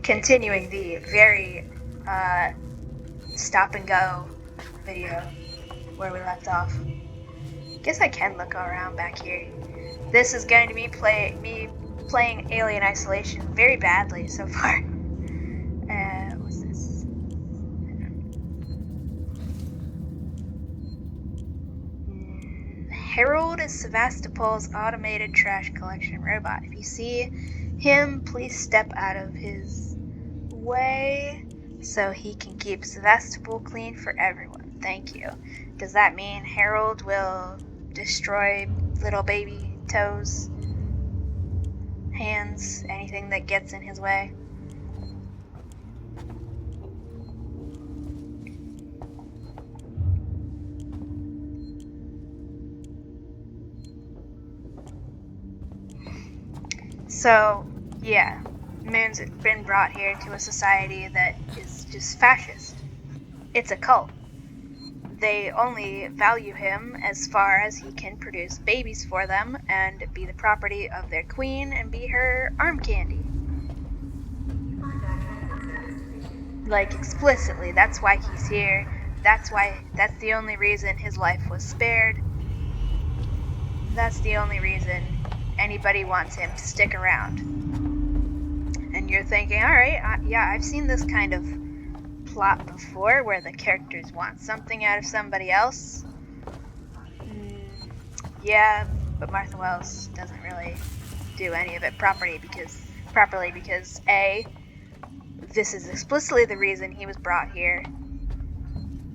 continuing the very stop and go video where we left off. Guess I can look around back here. This is going to be me playing Alien Isolation very badly so far. What's this? Harold is Sevastopol's automated trash collection robot. If you see him, please step out of his way so he can keep Sevastopol clean for everyone. Thank you. Does that mean Harold will destroy little baby toes, hands, anything that gets in his way? So, yeah, Moon's been brought here to a society that is just fascist. It's a cult. They only value him as far as he can produce babies for them and be the property of their queen and be her arm candy. Like, explicitly, that's why he's here. That's the only reason his life was spared. That's the only reason anybody wants him to stick around. And you're thinking, alright, yeah, I've seen this kind of plot before where the characters want something out of somebody else. Yeah, but Martha Wells doesn't really do any of it properly because A, this is explicitly the reason he was brought here,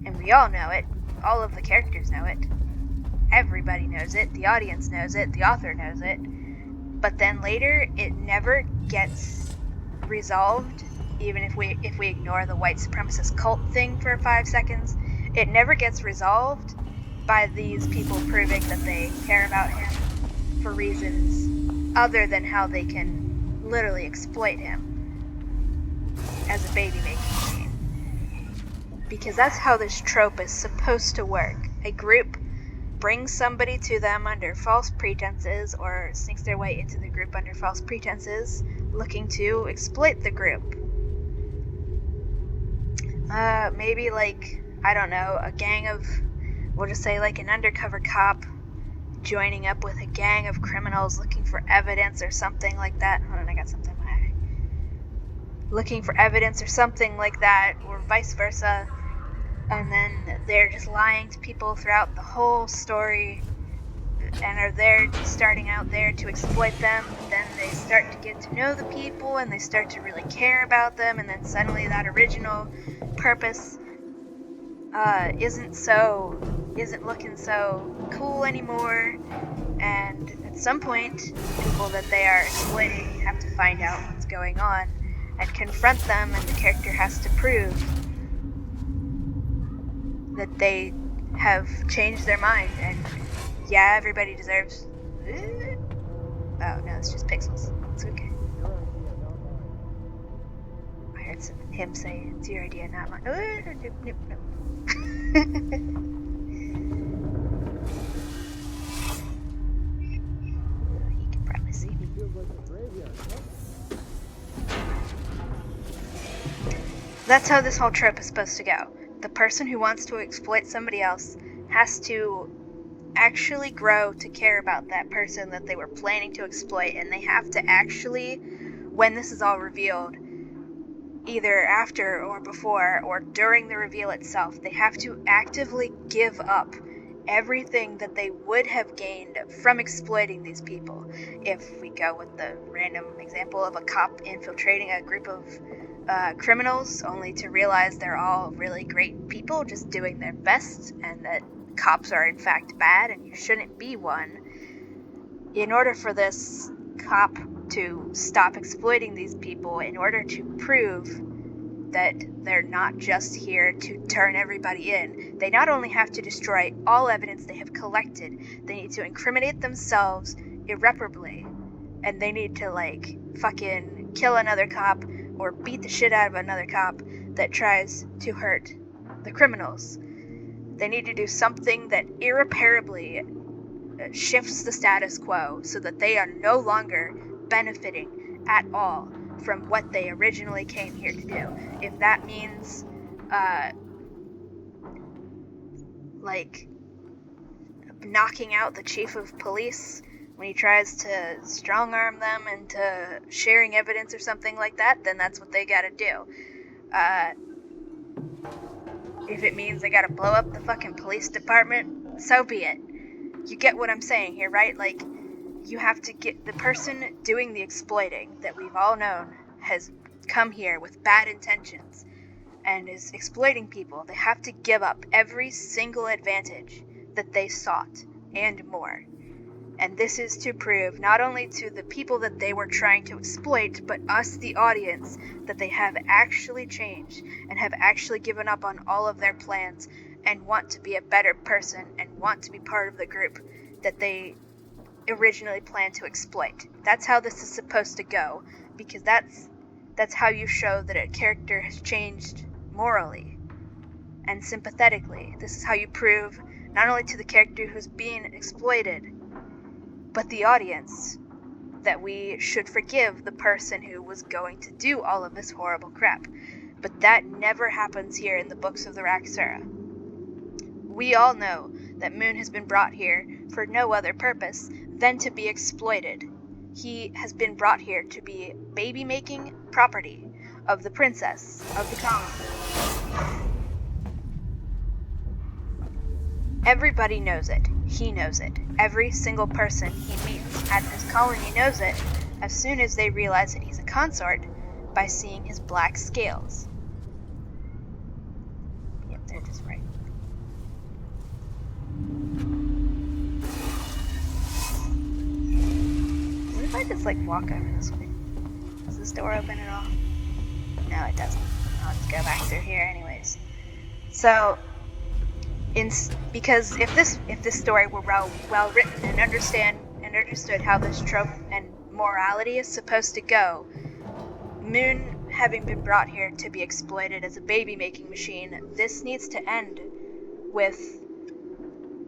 and we all know it. All of the characters know it. Everybody knows it. The audience knows it. The author knows it. But then later, it never gets resolved. Even if we ignore the white supremacist cult thing for 5 seconds, it never gets resolved by these people proving that they care about him for reasons other than how they can literally exploit him as a baby making machine. Because that's how this trope is supposed to work. A group brings somebody to them under false pretenses or sneaks their way into the group under false pretenses, looking to exploit the group. Maybe like, I don't know, a gang of, we'll just say like an undercover cop joining up with a gang of criminals looking for evidence or something like that. Hold on, I got something in my eye. Looking for evidence or something like that, or vice versa. And then they're just lying to people throughout the whole story and are there starting out there to exploit them. Then they start to get to know the people and they start to really care about them, and then suddenly that original purpose isn't looking so cool anymore, and at some point people that they are exploiting have to find out what's going on and confront them, and the character has to prove that they have changed their mind. And yeah, everybody deserves... Oh no, it's just pixels. It's okay. I heard him say, it's your idea, not mine. Nope. He can probably see me. That's how this whole trope is supposed to go. The person who wants to exploit somebody else has to actually grow to care about that person that they were planning to exploit, and they have to actually, when this is all revealed, either after or before or during the reveal itself, they have to actively give up everything that they would have gained from exploiting these people. If we go with the random example of a cop infiltrating a group of criminals only to realize they're all really great people just doing their best, and that cops are in fact bad and you shouldn't be one. In order for this cop to stop exploiting these people, in order to prove that they're not just here to turn everybody in, they not only have to destroy all evidence they have collected, they need to incriminate themselves irreparably, and they need to like fucking kill another cop or beat the shit out of another cop that tries to hurt the criminals. They need to do something that irreparably shifts the status quo so that they are no longer benefiting at all from what they originally came here to do. If that means, like, knocking out the chief of police when he tries to strong-arm them into sharing evidence or something like that, then that's what they gotta do. If it means they gotta blow up the fucking police department, so be it. You get what I'm saying here, right? Like, you have to get the person doing the exploiting that we've all known has come here with bad intentions and is exploiting people. They have to give up every single advantage that they sought and more. And this is to prove not only to the people that they were trying to exploit, but us, the audience, that they have actually changed and have actually given up on all of their plans and want to be a better person and want to be part of the group that they originally planned to exploit. That's how this is supposed to go, because that's how you show that a character has changed morally and sympathetically. This is how you prove not only to the character who's being exploited, but the audience, that we should forgive the person who was going to do all of this horrible crap. But that never happens here in the books of the Raksura. We all know that Moon has been brought here for no other purpose than to be exploited. He has been brought here to be baby-making property of the princess of the colony. Everybody knows it. He knows it. Every single person he meets at this colony knows it as soon as they realize that he's a consort by seeing his black scales. Yep, they're just right. What if I just walk over this way? Does this door open at all? No, it doesn't. I'll just go back through here anyways. So, because if this story were well written and understood how this trope and morality is supposed to go, Moon having been brought here to be exploited as a baby-making machine, this needs to end with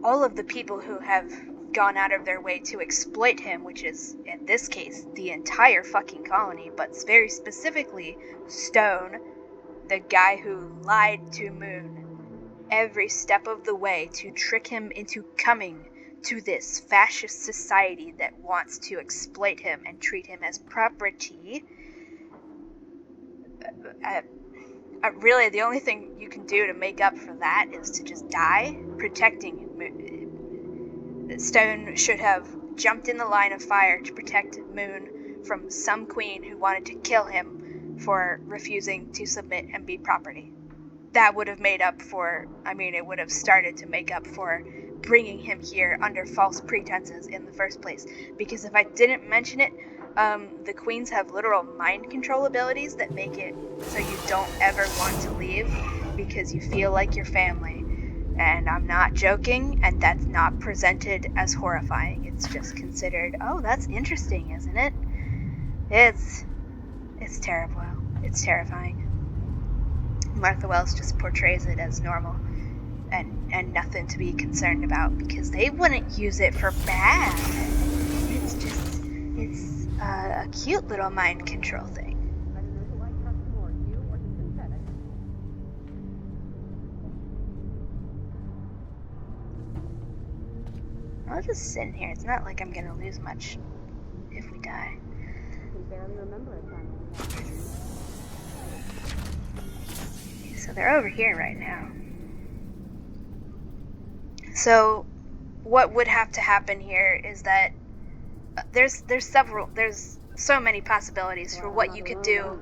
all of the people who have gone out of their way to exploit him, which is, in this case, the entire fucking colony, but very specifically Stone, the guy who lied to Moon every step of the way to trick him into coming to this fascist society that wants to exploit him and treat him as property. Really, the only thing you can do to make up for that is to just die protecting Moon. Stone should have jumped in the line of fire to protect Moon from some queen who wanted to kill him for refusing to submit and be property. That would have made up for, it would have started to make up for bringing him here under false pretenses in the first place. Because if I didn't mention it, the queens have literal mind control abilities that make it so you don't ever want to leave because you feel like your family. And I'm not joking, and that's not presented as horrifying. It's just considered, oh, that's interesting, isn't it? It's terrible. It's terrifying. Martha Wells just portrays it as normal and nothing to be concerned about because they wouldn't use it for bad. It's a cute little mind control thing. I'll just sit in here. It's not like I'm gonna lose much if we die. I can barely remember a time. So they're over here right now. So what would have to happen here is that there's so many possibilities for what you could do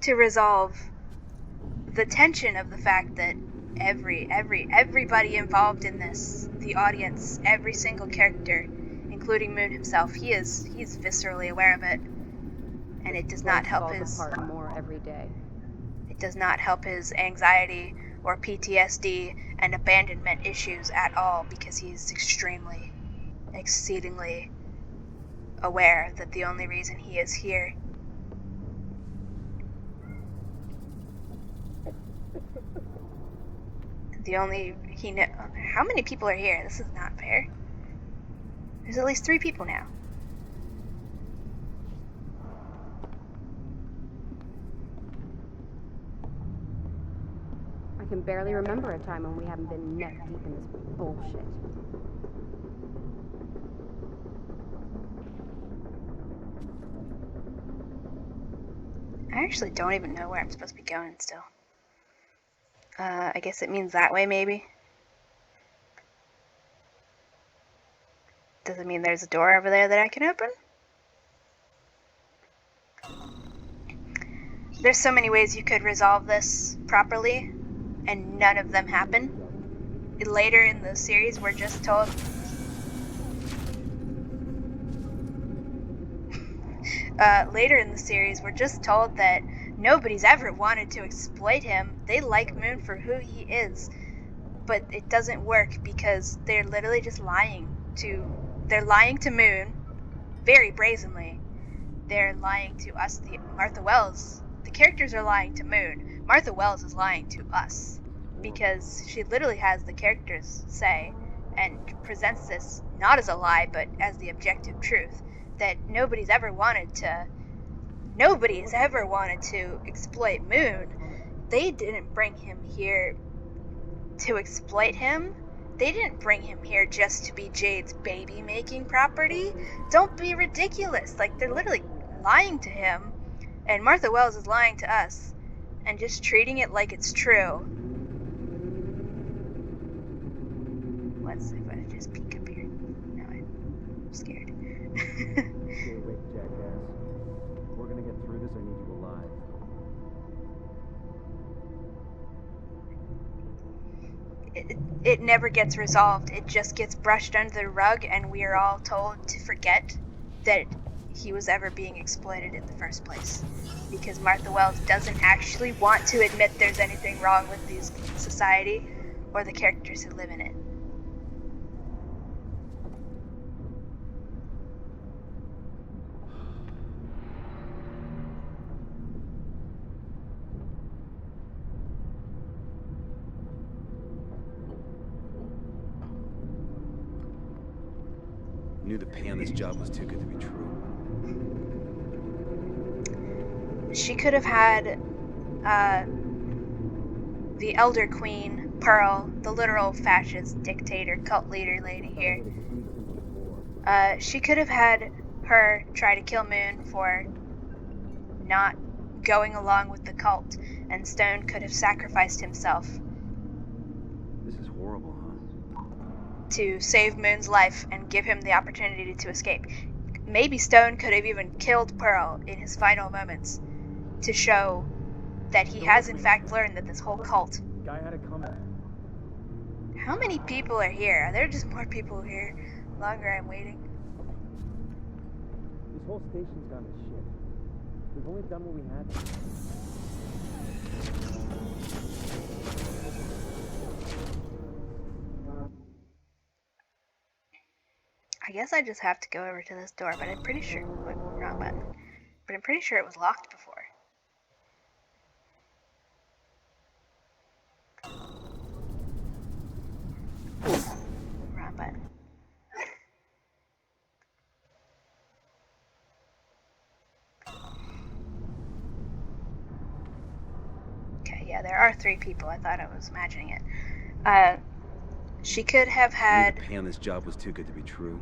to resolve the tension of the fact that everybody involved in this, the audience, every single character, including Moon himself, he's viscerally aware of it, and it does not help his more every day. It does not help his anxiety or PTSD and abandonment issues at all because he's exceedingly aware that the only reason he is here how many people are here? This is not fair. There's at least 3 people now. I can barely remember a time when we haven't been neck deep in this bullshit. I actually don't even know where I'm supposed to be going still. I guess it means that way, maybe? Does it mean there's a door over there that I can open? There's so many ways you could resolve this properly, and none of them happen. Later in the series, we're just told... later in the series, we're just told that nobody's ever wanted to exploit him. They like Moon for who he is. But it doesn't work because they're literally just lying to... They're lying to Moon, very brazenly. They're lying to us, Martha Wells. The characters are lying to Moon. Martha Wells is lying to us. Because she literally has the characters say, and presents this not as a lie, but as the objective truth, that nobody's ever wanted to exploit Moon. They didn't bring him here to exploit him. They didn't bring him here just to be Jade's baby-making property. Don't be ridiculous. Like, they're literally lying to him, and Martha Wells is lying to us, and just treating it like it's true. Let's see if I just peek up here. No, I'm scared. Okay, wait, jackass. If we're gonna get through this, I need you alive. It never gets resolved. It just gets brushed under the rug, and we are all told to forget that he was ever being exploited in the first place. Because Martha Wells doesn't actually want to admit there's anything wrong with this society or the characters who live in it. Knew the pay on this job was too good to be true. She could have had the Elder Queen, Pearl, the literal fascist dictator, cult leader lady here. She could have had her try to kill Moon for not going along with the cult, and Stone could have sacrificed himself This is horrible, huh? to save Moon's life and give him the opportunity to escape. Maybe Stone could have even killed Pearl in his final moments to show that he has in fact learned that this whole cult... Guy had it coming. How many people are here? Are there just more people here the longer I'm waiting? This whole station's gone to shit. We've only done what we had to. I guess I just have to go over to this door, but I'm pretty sure... Wrong button. But I'm pretty sure it was locked before. Wrong button. Okay, yeah, there are 3 people. I thought I was imagining it. She could have had... Knew the pay on this job was too good to be true.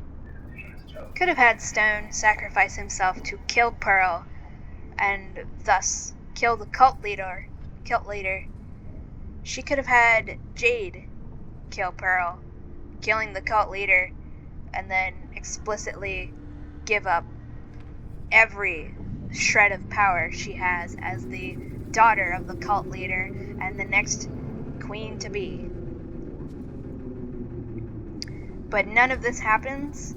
Could have had Stone sacrifice himself to kill Pearl, and thus kill the cult leader. She could have had Jade kill Pearl, killing the cult leader, and then explicitly give up every shred of power she has as the daughter of the cult leader and the next queen to be. But none of this happens,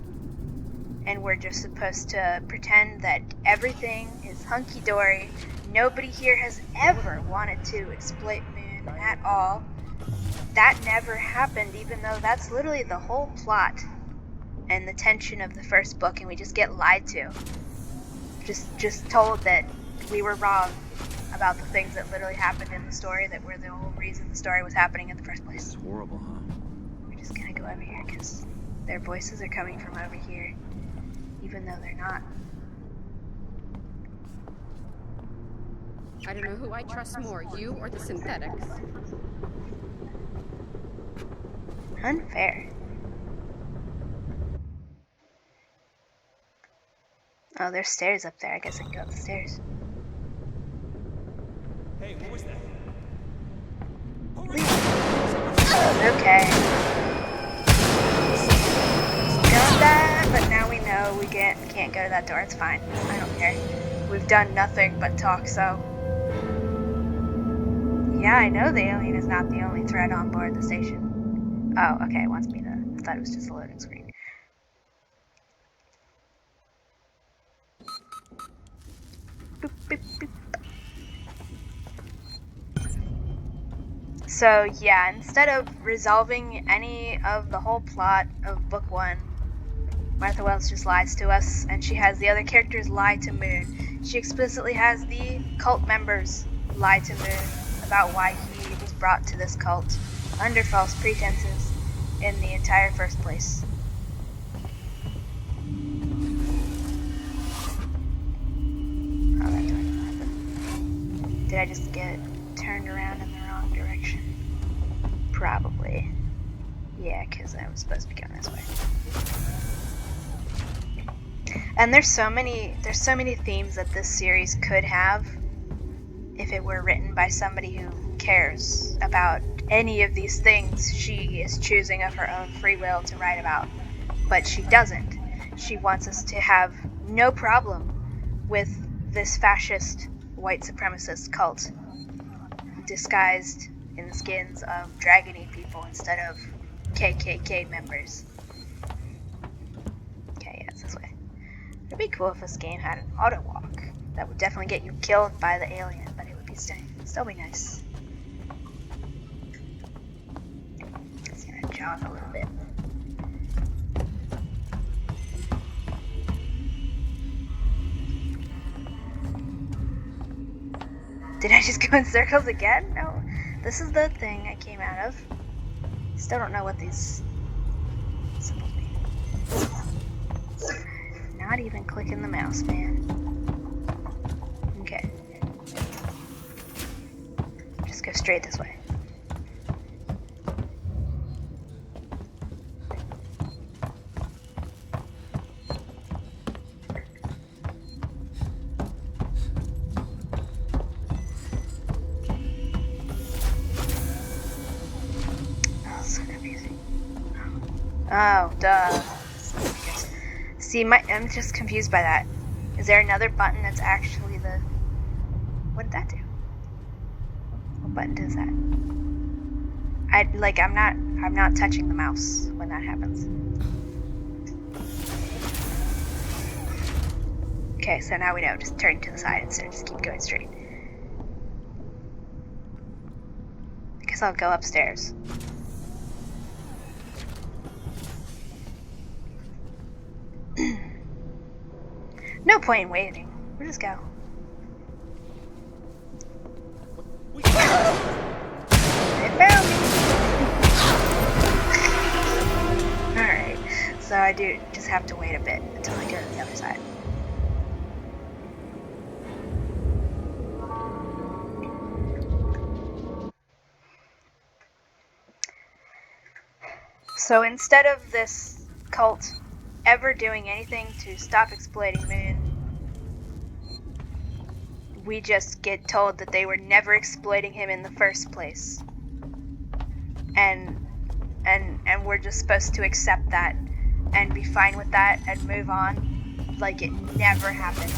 and we're just supposed to pretend that everything is hunky-dory. Nobody here has ever wanted to exploit Moon at all. That never happened, even though that's literally the whole plot and the tension of the first book, and we just get lied to. Just told that we were wrong about the things that literally happened in the story that were the whole reason the story was happening in the first place. This is horrible, huh? We're just gonna go over here because their voices are coming from over here, even though they're not. I don't know who I trust more, you or the synthetics. Unfair. Oh, there's stairs up there. I guess I can go up the stairs. Hey, what was that? Okay. Done that, but now we know we can't go to that door. It's fine. I don't care. We've done nothing but talk, so... Yeah, I know the alien is not the only threat on board the station. Oh, okay, it wants me to... I thought it was just a loading screen. Boop, boop, boop. So, yeah, instead of resolving any of the whole plot of Book 1, Martha Wells just lies to us, and she has the other characters lie to Moon. She explicitly has the cult members lie to Moon about why he was brought to this cult under false pretenses in the entire first place. Oh, that door didn't happen. Did I just get turned around in the wrong direction? Probably. Yeah, because I was supposed to be going this way. And there's so many themes that this series could have if it were written by somebody who cares about any of these things she is choosing of her own free will to write about. But she doesn't. She wants us to have no problem with this fascist white supremacist cult disguised in the skins of dragony people instead of KKK members. Okay, yeah, it's this way. It'd be cool if this game had an auto walk. That would definitely get you killed by the alien, but it would be still be nice. It's gonna jog a little bit. Did I just go in circles again? No. This is the thing I came out of. Still don't know what these symbols mean. Not even clicking the mouse, man. Okay. Just go straight this way. Oh, duh. See, I'm just confused by that. Is there another button that's actually the... What did that do? What button does that? I'm not touching the mouse when that happens. Okay, so now we know. Just turn to the side instead. Just keep going straight. I guess I'll go upstairs. No point in waiting. We'll just go. They found me! Alright, so I do just have to wait a bit until I go to the other side. So instead of this cult ever doing anything to stop exploiting Moon, we just get told that they were never exploiting him in the first place. And we're just supposed to accept that and be fine with that and move on like it never happened.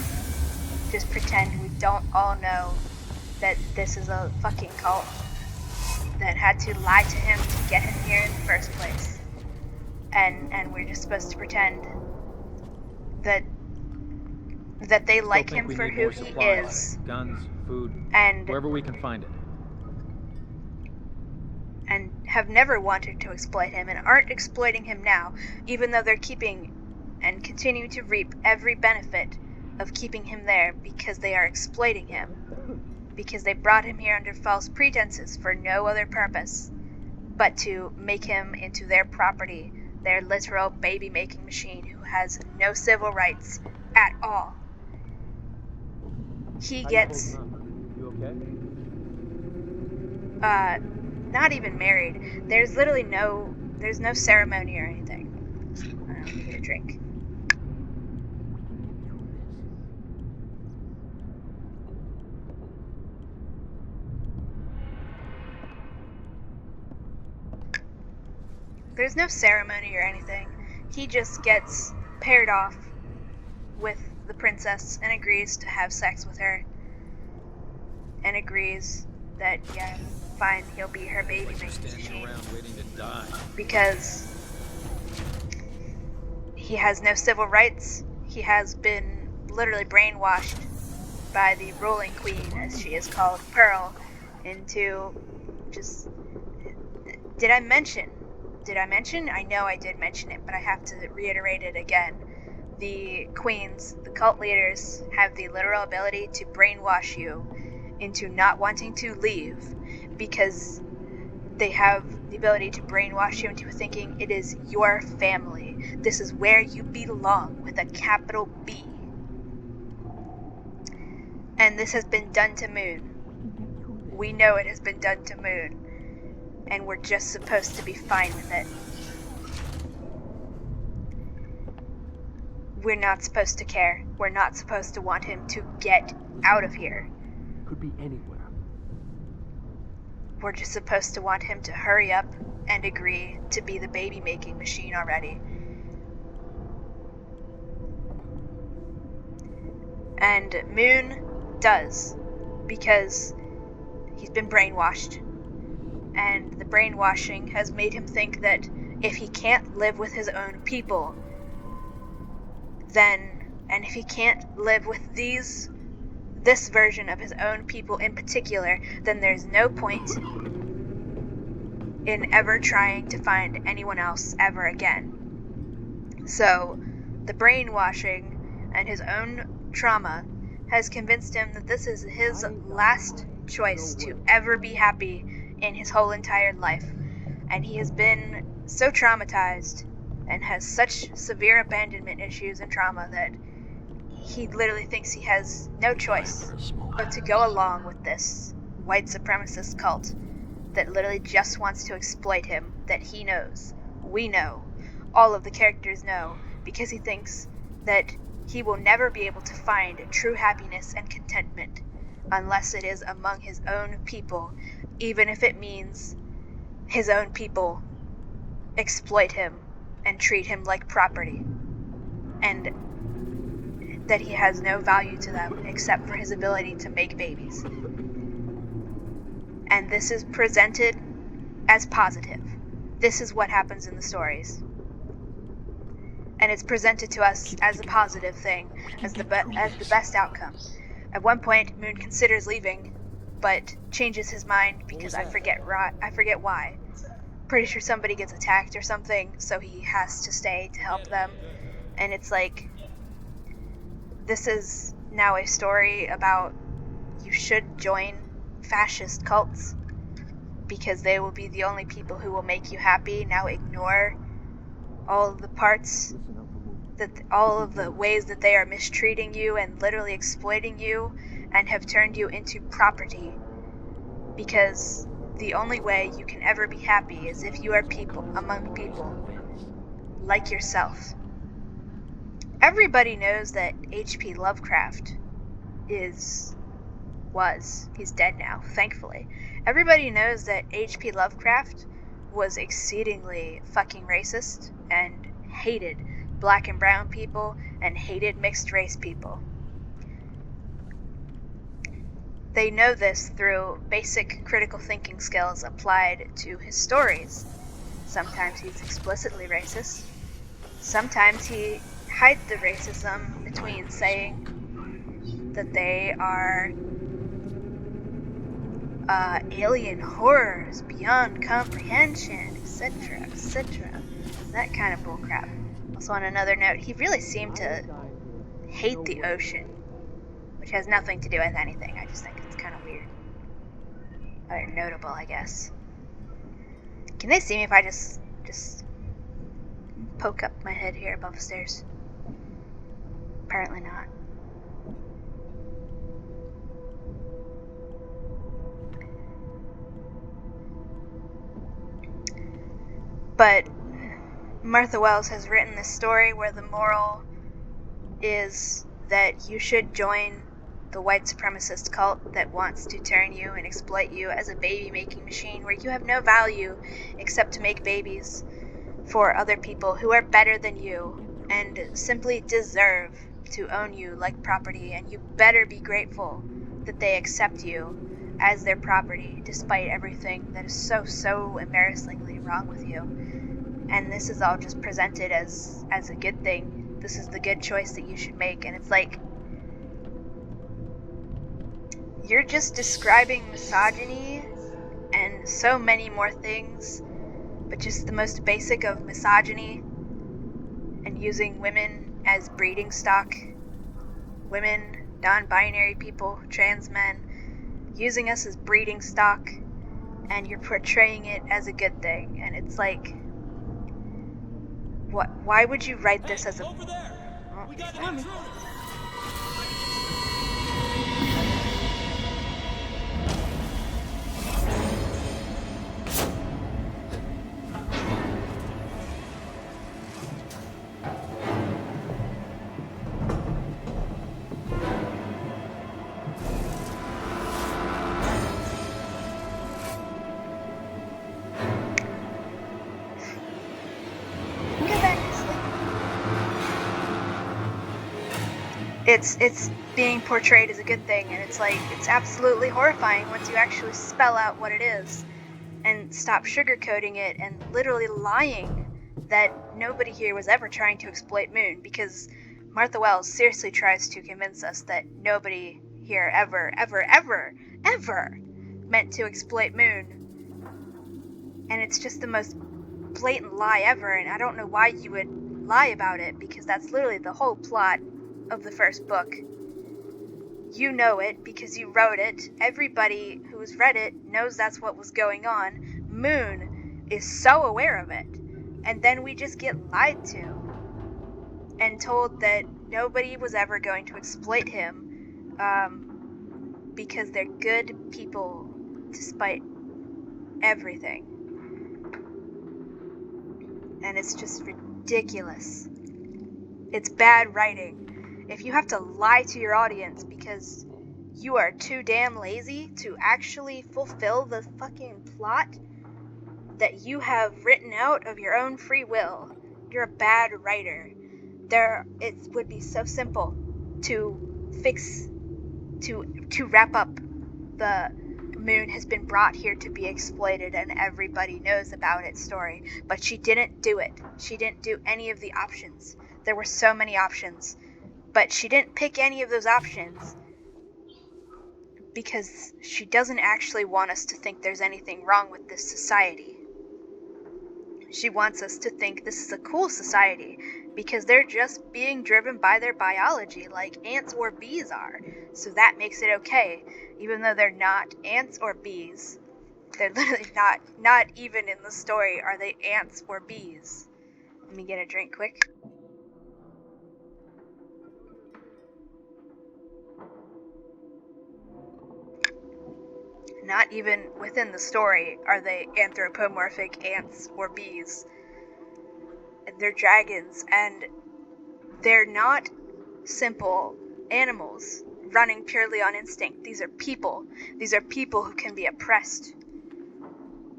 Just pretend we don't all know that this is a fucking cult that had to lie to him to get him here in the first place. And we're just supposed to pretend that they like him for who he is. Guns, food, and wherever we can find it. And have never wanted to exploit him and aren't exploiting him now, even though they're keeping and continue to reap every benefit of keeping him there because they are exploiting him. Because they brought him here under false pretenses for no other purpose but to make him into their property, their literal baby-making machine who has no civil rights at all. He gets okay? Not even married. There's literally there's no ceremony or anything. I don't need a drink. There's no ceremony or anything. He just gets paired off with the princess and agrees to have sex with her. And agrees that, yeah, fine, he'll be her baby making machine. Waiting to die. Because he has no civil rights. He has been literally brainwashed by the ruling queen, as she is called, Pearl, into just... Did I mention? I know I did mention it, but I have to reiterate it again. The queens, the cult leaders, have the literal ability to brainwash you into not wanting to leave, because they have the ability to brainwash you into thinking it is your family. This is where you belong, with a capital B. And this has been done to Moon. We know it has been done to Moon. And we're just supposed to be fine with it. We're not supposed to care. We're not supposed to want him to get out of here. Could be anywhere. We're just supposed to want him to hurry up and agree to be the baby-making machine already. And Moon does, because he's been brainwashed. And the brainwashing has made him think that if he can't live with his own people, and if he can't live with this version of his own people in particular, then there's no point in ever trying to find anyone else ever again. So, the brainwashing and his own trauma has convinced him that this is his last choice to ever be happy in his whole entire life. And he has been so traumatized and has such severe abandonment issues and trauma that he literally thinks he has no choice but to go along with this white supremacist cult that literally just wants to exploit him, that he knows, we know, all of the characters know, because he thinks that he will never be able to find true happiness and contentment unless it is among his own people, even if it means his own people exploit him and treat him like property, and that he has no value to them except for his ability to make babies. And this is presented as positive. This is what happens in the stories. And it's presented to us as a positive thing, as the best outcome. At one point, Moon considers leaving, but changes his mind because I forget why. Pretty sure somebody gets attacked or something, so he has to stay to help them. And it's like, this is now a story about you should join fascist cults because they will be the only people who will make you happy. Now ignore all of the parts, all of the ways that they are mistreating you and literally exploiting you and have turned you into property, because the only way you can ever be happy is if you are among people like yourself. Everybody knows that H.P. Lovecraft he's dead now, thankfully. Everybody knows that H.P. Lovecraft was exceedingly fucking racist and hated black and brown people and hated mixed race people. They know this through basic critical thinking skills applied to his stories. Sometimes he's explicitly racist. Sometimes he hides the racism between saying that they are alien horrors beyond comprehension, etc., etc. That kind of bullcrap. Also, on another note, he really seemed to hate the ocean, which has nothing to do with anything. I just think it's kind of weird. Or notable, I guess. Can they see me if I just poke up my head here above the stairs? Apparently not. But Martha Wells has written this story where the moral is that you should join the white supremacist cult that wants to turn you and exploit you as a baby-making machine where you have no value except to make babies for other people who are better than you and simply deserve to own you like property, and you better be grateful that they accept you as their property despite everything that is so embarrassingly wrong with you. And this is all just presented as a good thing. This is the good choice that you should make. And it's like, you're just describing misogyny and so many more things, but just the most basic of misogyny and using women as breeding stock. Women, non-binary people, trans men, using us as breeding stock, and you're portraying it as a good thing. And it's like, what? Why would you write this as a... Over there! We got Tell me. intruders! Go back to sleep. It's being portrayed as a good thing, and it's like, it's absolutely horrifying once you actually spell out what it is and stop sugarcoating it and literally lying that nobody here was ever trying to exploit Moon, because Martha Wells seriously tries to convince us that nobody here ever meant to exploit Moon. And it's just the most blatant lie ever, and I don't know why you would lie about it, because that's literally the whole plot of the first book. You know it because you wrote it. Everybody who's read it knows that's what was going on. Moon is so aware of it. And then we just get lied to and told that nobody was ever going to exploit him because they're good people despite everything. And it's just ridiculous. It's bad writing. If you have to lie to your audience because you are too damn lazy to actually fulfill the fucking plot that you have written out of your own free will, you're a bad writer. It would be so simple to fix, to wrap up the Moon has been brought here to be exploited and everybody knows about it story, but she didn't do it. She didn't do any of the options. There were so many options, but she didn't pick any of those options because she doesn't actually want us to think there's anything wrong with this society. She wants us to think this is a cool society because they're just being driven by their biology like ants or bees are. So that makes it okay, even though they're not ants or bees. They're literally not even in the story are they ants or bees. Let me get a drink quick. Not even within the story are they anthropomorphic ants or bees. They're dragons, and they're not simple animals running purely on instinct. These are people. These are people who can be oppressed.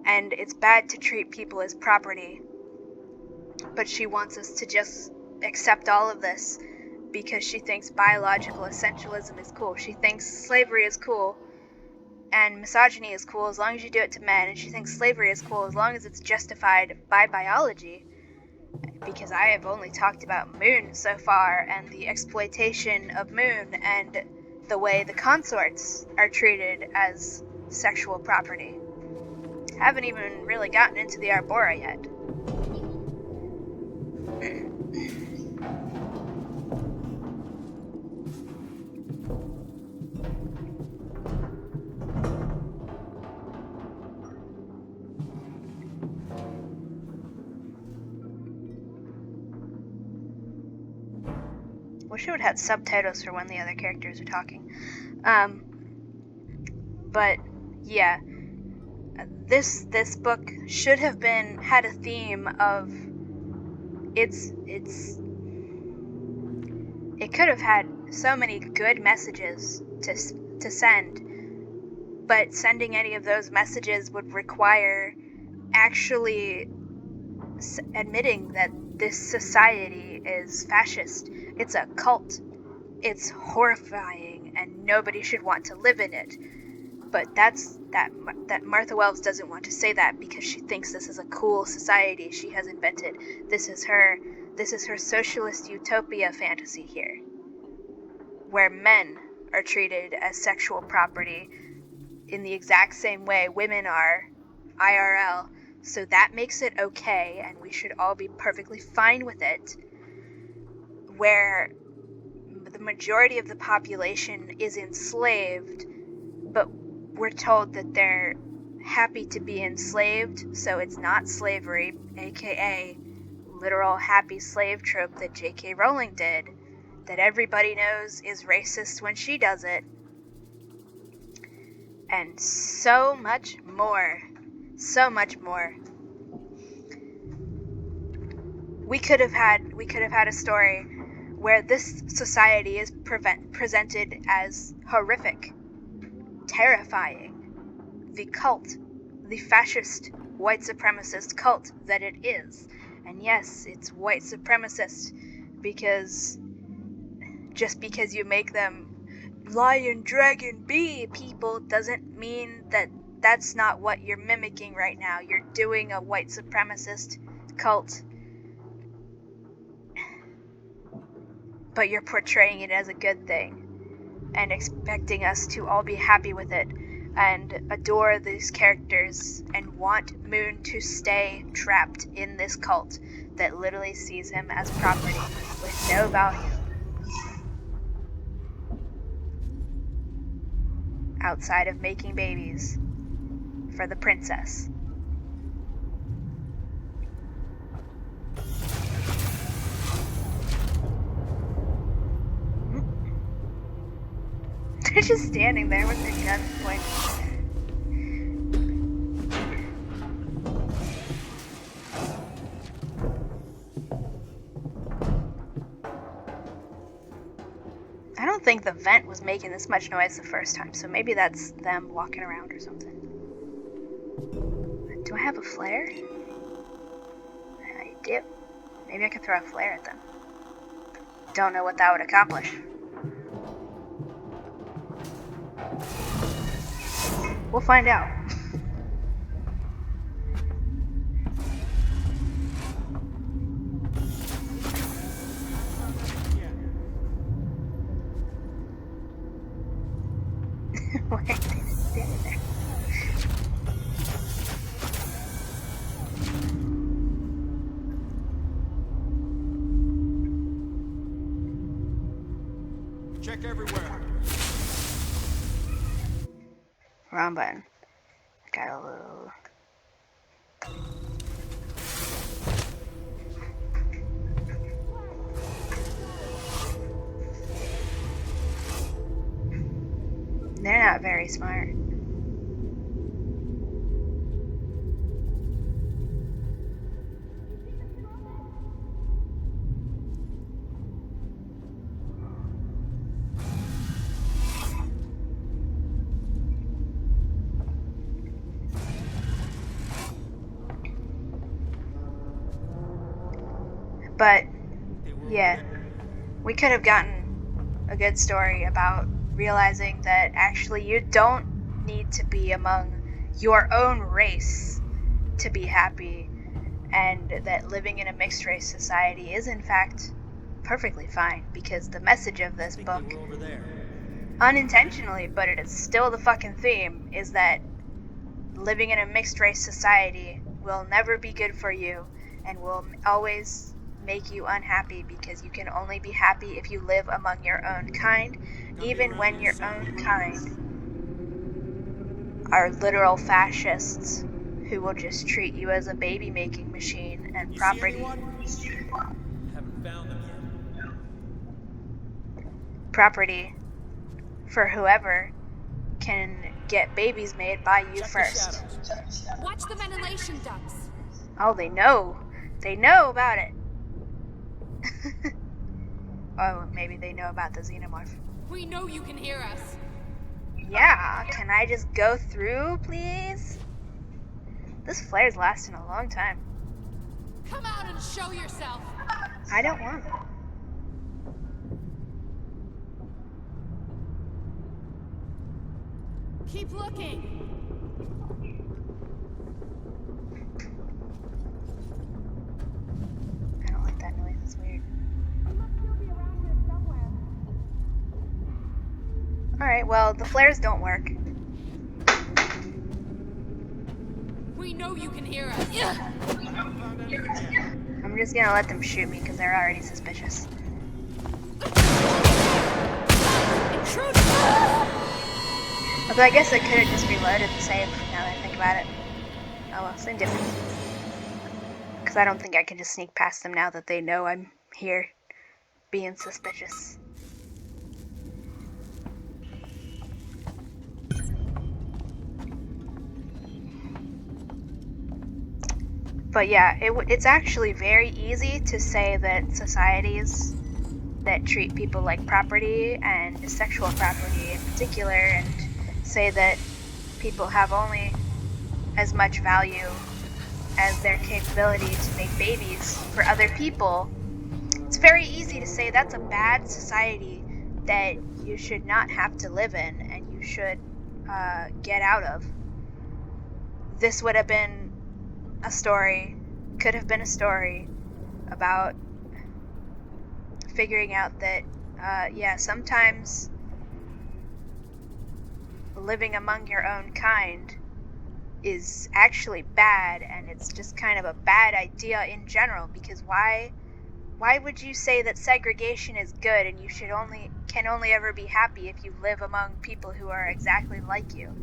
And it's bad to treat people as property. But she wants us to just accept all of this because she thinks biological essentialism is cool. She thinks slavery is cool and misogyny is cool as long as you do it to men, and she thinks slavery is cool as long as it's justified by biology. Because I have only talked about Moon so far, and the exploitation of Moon, and the way the consorts are treated as sexual property. Haven't even really gotten into the Arbora yet. Wish it would have had subtitles for when the other characters are talking. But yeah, This book should have had a theme of it could have had so many good messages to send, but sending any of those messages would require actually admitting that this society is fascist. It's a cult. It's horrifying, and nobody should want to live in it. But that Martha Wells doesn't want to say that because she thinks this is a cool society she has invented. This is her socialist utopia fantasy here, where men are treated as sexual property in the exact same way women are IRL. So that makes it okay, and we should all be perfectly fine with it, where the majority of the population is enslaved, but we're told that they're happy to be enslaved, so it's not slavery, aka literal happy slave trope that J.K. Rowling did, that everybody knows is racist when she does it, and so much more. So much more. We could have had a story where this society is presented as horrific, terrifying, the cult, the fascist white supremacist cult that it is. And yes, it's white supremacist because just because you make them lion, dragon, bee people doesn't mean that that's not what you're mimicking right now. You're doing a white supremacist cult, but you're portraying it as a good thing and expecting us to all be happy with it and adore these characters and want Moon to stay trapped in this cult that literally sees him as property with no value outside of making babies for the princess. They're just standing there with their guns pointed. I don't think the vent was making this much noise the first time, so maybe that's them walking around or something. Do I have a flare? I do. Maybe I could throw a flare at them. Don't know what that would accomplish. We'll find out. Why are they standing there? Check everywhere. Wrong button. Got a little... They're not very smart. But, yeah, we could have gotten a good story about realizing that actually you don't need to be among your own race to be happy, and that living in a mixed race society is in fact perfectly fine, because the message of this book, unintentionally, but it is still the fucking theme, is that living in a mixed race society will never be good for you and will always make you unhappy, because you can only be happy if you live among your own kind, even when your own kind are literal fascists who will just treat you as a baby making machine and property. Haven't found them yet. Property for whoever can get babies made by you Check first. the shadows. Watch the ventilation ducts. Oh, they know. They know about it. Oh, maybe they know about the xenomorph. We know you can hear us. Yeah, can I just go through, please? This flare's lasting a long time. Come out and show yourself. I don't want it. Keep looking. I don't like that noise, it's weird. Alright, well, the flares don't work. We know you can hear us. I'm just gonna let them shoot me because they're already suspicious. Intruder! Although I guess I could have just reloaded the save now that I think about it. Oh well, same difference. Because I don't think I can just sneak past them now that they know I'm here being suspicious. But yeah, it's actually very easy to say that societies that treat people like property, and sexual property in particular, and say that people have only as much value as their capability to make babies for other people, it's very easy to say that's a bad society that you should not have to live in and you should get out of. This would have been a story, could have been a story about figuring out that, yeah, sometimes living among your own kind is actually bad, and it's just kind of a bad idea in general, because why would you say that segregation is good and you can only ever be happy if you live among people who are exactly like you?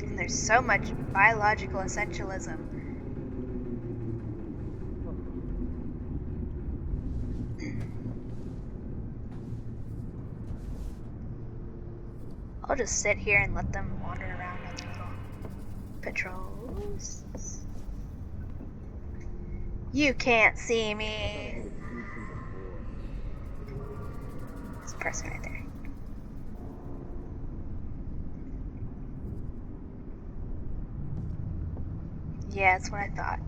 And there's so much biological essentialism. I'll just sit here and let them wander around on their little patrols. You can't see me. It's a person right there. Yeah, that's what I thought.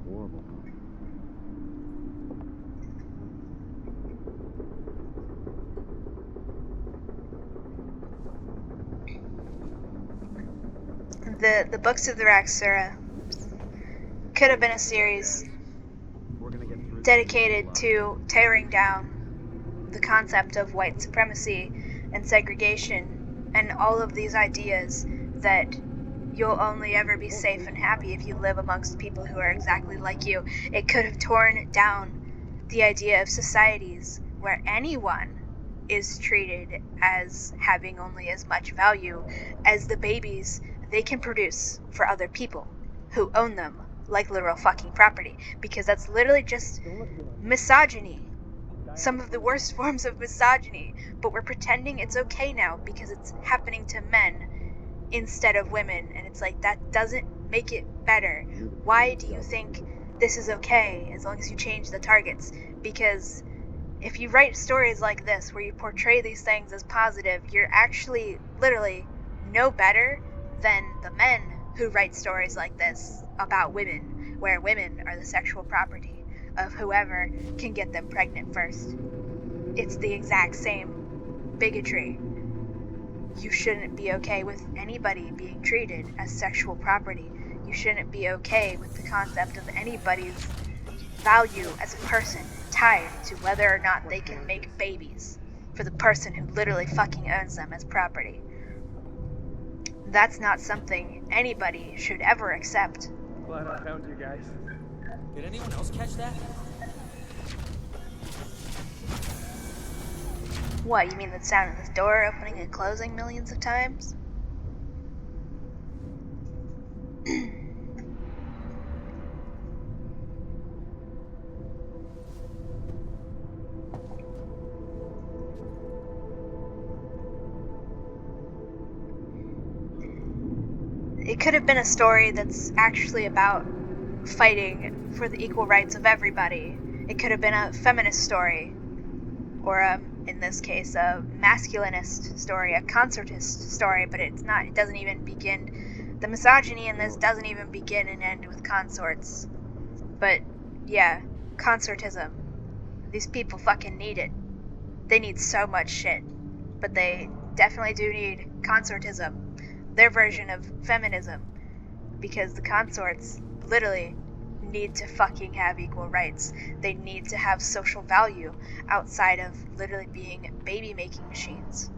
Horrible. The books of the Raksura could have been a series We're gonna get through dedicated to tearing down the concept of white supremacy and segregation and all of these ideas that you'll only ever be safe and happy if you live amongst people who are exactly like you. It could have torn down the idea of societies where anyone is treated as having only as much value as the babies they can produce for other people who own them like literal fucking property, because that's literally just misogyny. Some of the worst forms of misogyny, but we're pretending it's okay now because it's happening to men instead of women, and it's like, that doesn't make it better. Why do you think this is okay as long as you change the targets? Because if you write stories like this where you portray these things as positive, you're actually literally no better than the men who write stories like this about women, where women are the sexual property of whoever can get them pregnant first. It's the exact same bigotry. You shouldn't be okay with anybody being treated as sexual property. You shouldn't be okay with the concept of anybody's value as a person tied to whether or not they can make babies for the person who literally fucking owns them as property. That's not something anybody should ever accept. Glad I found you guys. Did anyone else catch that? What, you mean the sound of the door opening and closing millions of times? It could have been a story that's actually about fighting for the equal rights of everybody. It could have been a feminist story, or in this case, a masculinist story, a consortist story, but it's not. It doesn't even begin. The misogyny in this doesn't even begin and end with consorts. But, yeah, consortism. These people fucking need it. They need so much shit. But they definitely do need consortism, their version of feminism. Because the consorts literally need to fucking have equal rights. They need to have social value outside of literally being baby-making machines.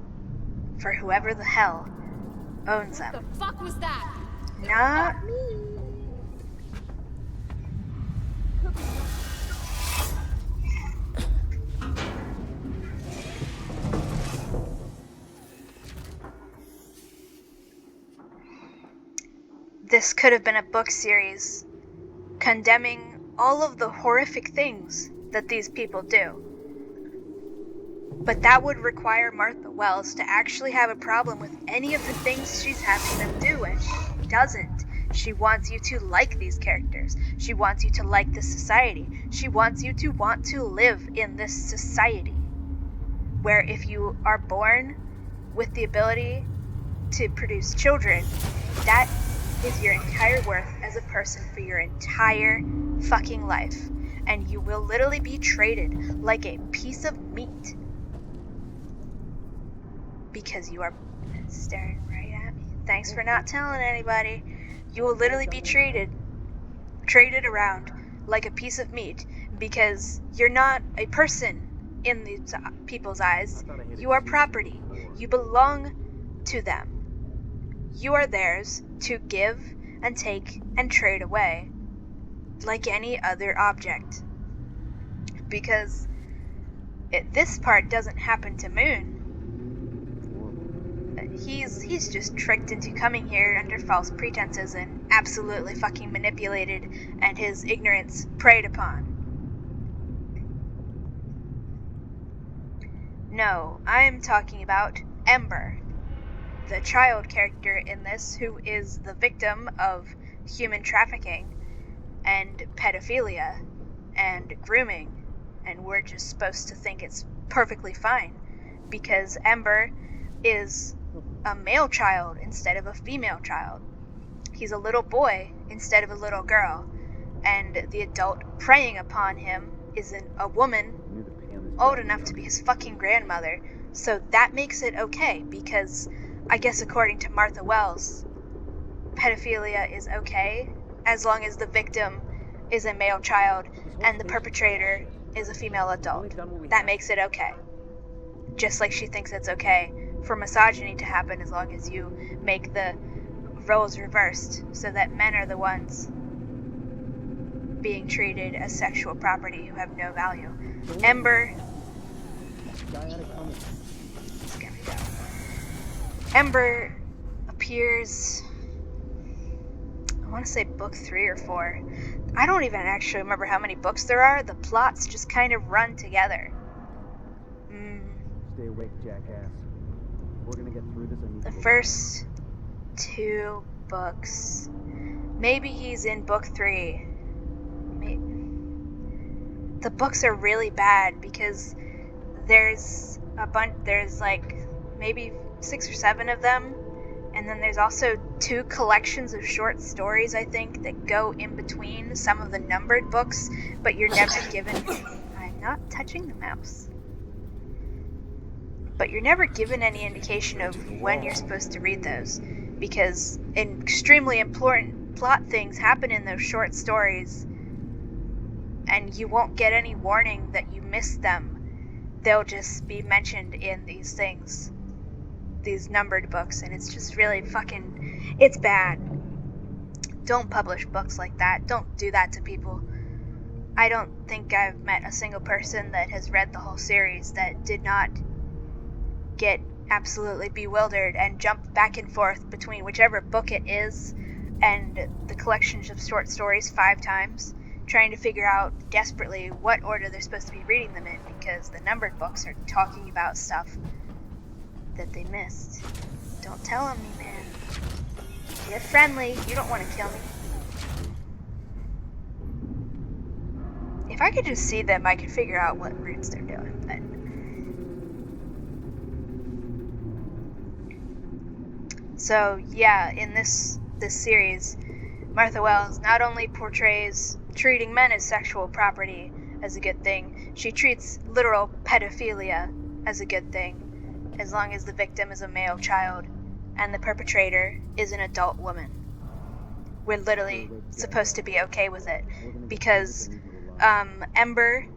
For whoever the hell owns them. What the fuck was that? Not me. This could have been a book series condemning all of the horrific things that these people do. But that would require Martha Wells to actually have a problem with any of the things she's having them do, and she doesn't. She wants you to like these characters. She wants you to like this society. She wants you to want to live in this society, where if you are born with the ability to produce children, that is your entire worth as a person for your entire fucking life. And you will literally be traded like a piece of meat. Because you are staring right at me. Thanks for not telling anybody. You will literally be traded around like a piece of meat because you're not a person in these people's eyes. You are property. You belong to them. You are theirs to give and take and trade away like any other object. Because this part doesn't happen to Moon. He's just tricked into coming here under false pretenses and absolutely fucking manipulated, and his ignorance preyed upon. No, I'm talking about Ember, the child character in this who is the victim of human trafficking and pedophilia and grooming, and we're just supposed to think it's perfectly fine because Ember is a male child instead of a female child. He's a little boy instead of a little girl, and the adult preying upon him is a woman old enough to be his fucking grandmother. So that makes it okay, because I guess according to Martha Wells, pedophilia is okay as long as the victim is a male child and the perpetrator is a female adult. That makes it okay. Just like she thinks it's okay for misogyny to happen as long as you make the roles reversed so that men are the ones being treated as sexual property who have no value. Ember. It's gonna go. Ember appears, I want to say book 3 or 4. I don't even actually remember how many books there are. The plots just kind of run together. Stay awake, jackass. We're gonna get through this and The first 2 books. Maybe he's in book 3. The books are really bad because there's like maybe 6 or 7 of them, and then there's also 2 collections of short stories, I think, that go in between some of the numbered books, but you're never given... I'm not touching the mouse. But you're never given any indication of when you're supposed to read those, because extremely important plot things happen in those short stories, and you won't get any warning that you missed them. They'll just be mentioned in these things, these numbered books, and it's just really fucking, it's bad. Don't publish books like that. Don't do that to people. I don't think I've met a single person that has read the whole series that did not get absolutely bewildered and jump back and forth between whichever book it is and the collections of short stories 5 times, trying to figure out desperately what order they're supposed to be reading them in, because the numbered books are talking about stuff that they missed. Don't tell on me, man. You're friendly. You don't want to kill me. If I could just see them, I could figure out what roots they're doing. But... So yeah, in this series, Martha Wells not only portrays treating men as sexual property as a good thing, she treats literal pedophilia as a good thing, as long as the victim is a male child and the perpetrator is an adult woman. We're literally supposed to be okay with it, because Ember,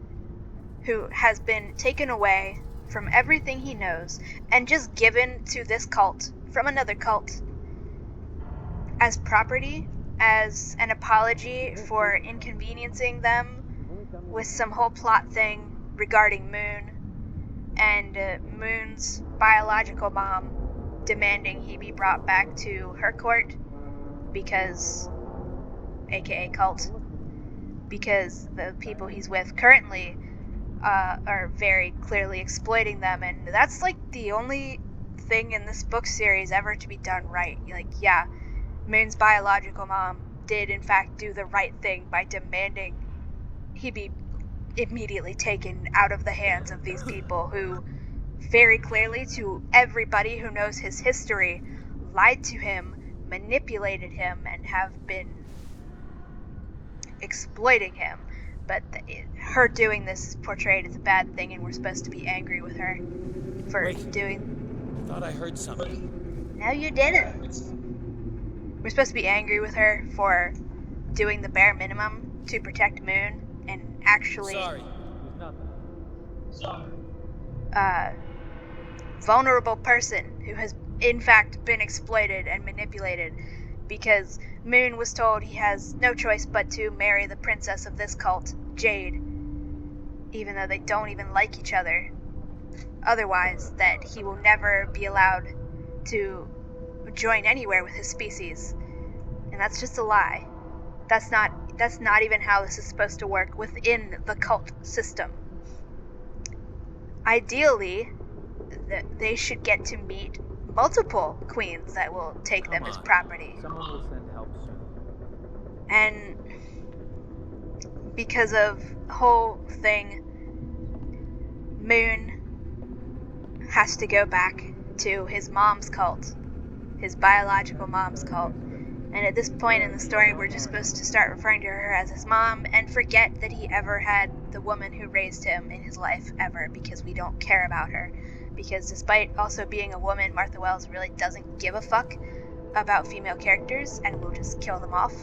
who has been taken away from everything he knows and just given to this cult from another cult as property, as an apology for inconveniencing them with some whole plot thing regarding Moon, and Moon's biological mom demanding he be brought back to her court because, aka cult, because the people he's with currently are very clearly exploiting them. And that's like the only thing in this book series ever to be done right. Like, yeah, Moon's biological mom did in fact do the right thing by demanding he be immediately taken out of the hands of these people who very clearly, to everybody who knows his history, lied to him, manipulated him, and have been exploiting him. But her doing this is portrayed as a bad thing, and we're supposed to be angry with her for doing... I thought I heard something. No, you didn't. We're supposed to be angry with her for doing the bare minimum to protect Moon and actually... Sorry. vulnerable person who has in fact been exploited and manipulated, because Moon was told he has no choice but to marry the princess of this cult, Jade, even though they don't even like each other. Otherwise, that he will never be allowed to join anywhere with his species. And that's just a lie. That's not even how this is supposed to work within the cult system. Ideally, they should get to meet multiple queens that will take them as property. Someone will send help soon. And because of the whole thing, Moon has to go back to his mom's cult, his biological mom's cult. And at this point in the story, we're just supposed to start referring to her as his mom and forget that he ever had the woman who raised him in his life ever, because we don't care about her. Because despite also being a woman, Martha Wells really doesn't give a fuck about female characters and will just kill them off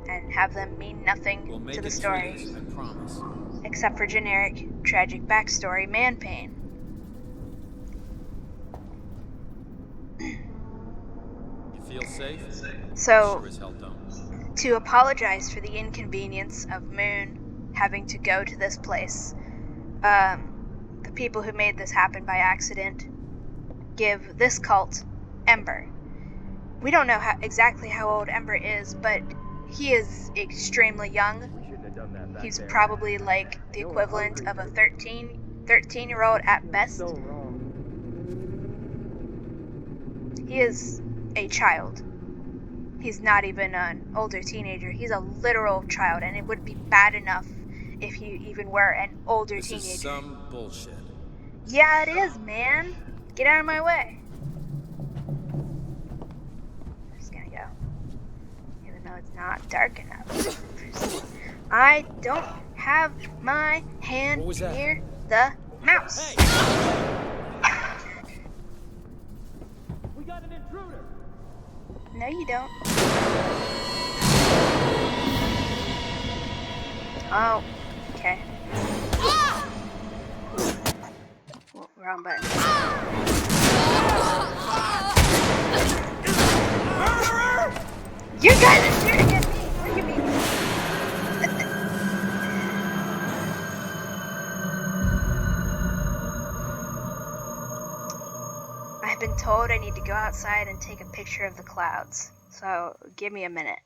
and have them mean nothing to the story. I promise. Except for generic, tragic backstory man pain. You feel safe? So, Sure as hell don't. to apologize for the inconvenience of Moon having to go to this place, the people who made this happen by accident give this cult Ember. We don't know exactly how old Ember is, but he is extremely young. We shouldn't have done that back He's there. probably like the equivalent of a 13-year-old at best. So wrong. He is a child. He's not even an older teenager. He's a literal child, and it would be bad enough if he even were an older This teenager. is some bullshit. Yeah, it is, man. Get out of my way. I'm just gonna go. Even though it's not dark enough. I don't have my hand What was that? near the mouse. Hey! We got an intruder. No, you don't. Oh, okay. Wrong button. You guys are shooting at me! Look at me! I've been told I need to go outside and take a picture of the clouds, so give me a minute.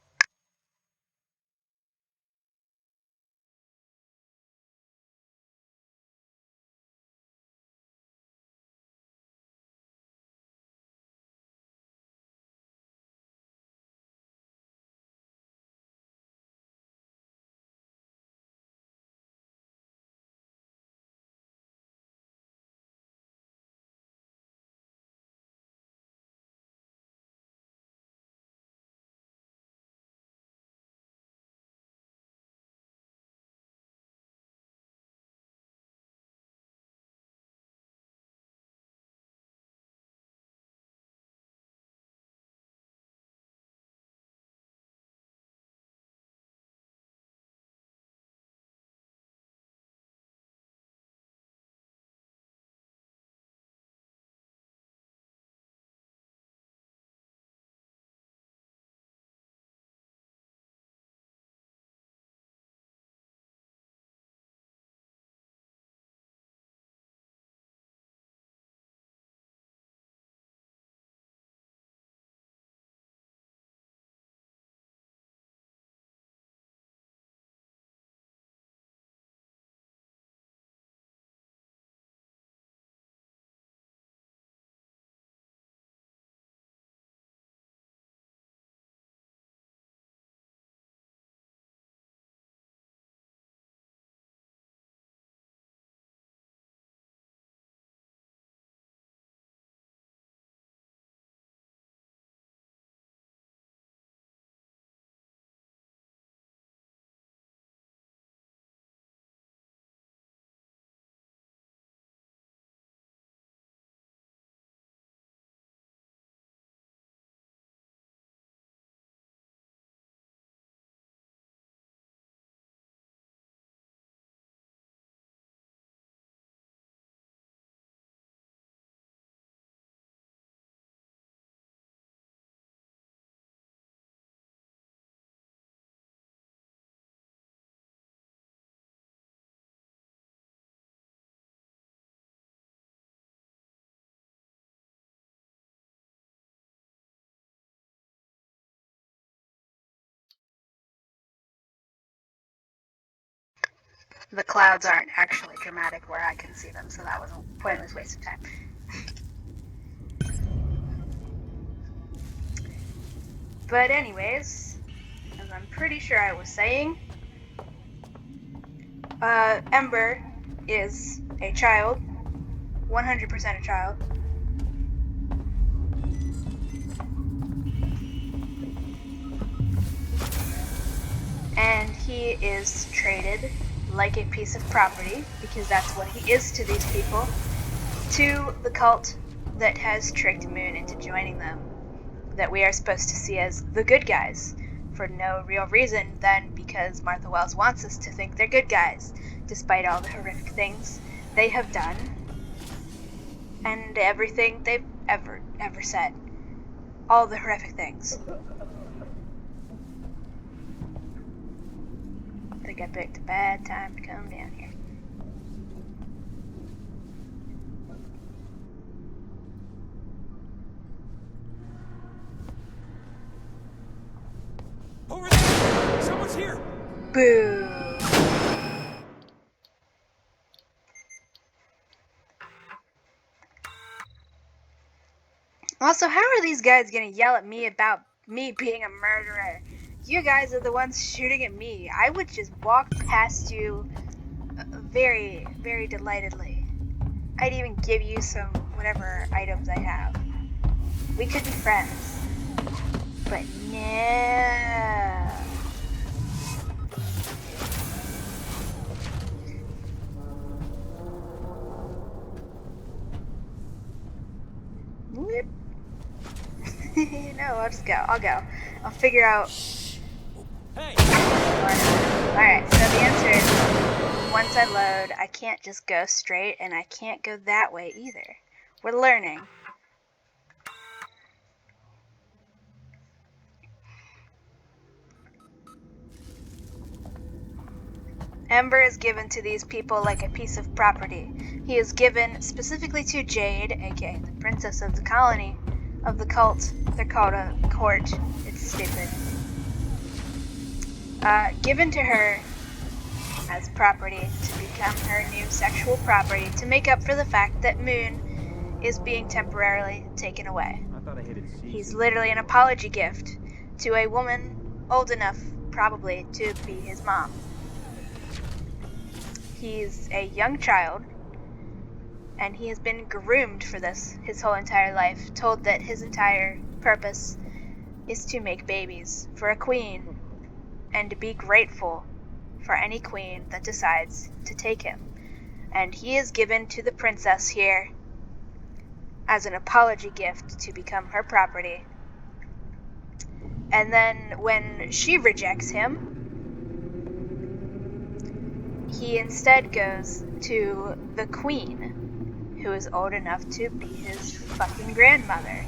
The clouds aren't actually dramatic where I can see them, so that was a pointless waste of time. But anyways, as I'm pretty sure I was saying, Ember is a child, 100% a child. And he is traded like a piece of property, because that's what he is to these people, to the cult that has tricked Moon into joining them, that we are supposed to see as the good guys, for no real reason than because Martha Wells wants us to think they're good guys, despite all the horrific things they have done, and everything they've ever said. All the horrific things. I think I picked a bad time to come down here. Over there! Someone's here! Boo! Also, how are these guys gonna yell at me about me being a murderer? You guys are the ones shooting at me. I would just walk past you very, very delightedly. I'd even give you some whatever items I have. We could be friends. But no. Whoop. No, I'll just go. I'll go. I'll figure out. Hey! Alright, so the answer is once I load, I can't just go straight, and I can't go that way either. We're learning. Ember is given to these people like a piece of property. He is given specifically to Jade, aka the princess of the colony, of the cult. They're called a court. It's stupid. Given to her as property to become her new sexual property to make up for the fact that Moon is being temporarily taken away. I thought I hated season. He's literally an apology gift to a woman old enough, probably, to be his mom. He's a young child, and he has been groomed for this his whole entire life, told that his entire purpose is to make babies for a queen, and to be grateful for any queen that decides to take him. And he is given to the princess here as an apology gift to become her property. And then when she rejects him, he instead goes to the queen, who is old enough to be his fucking grandmother.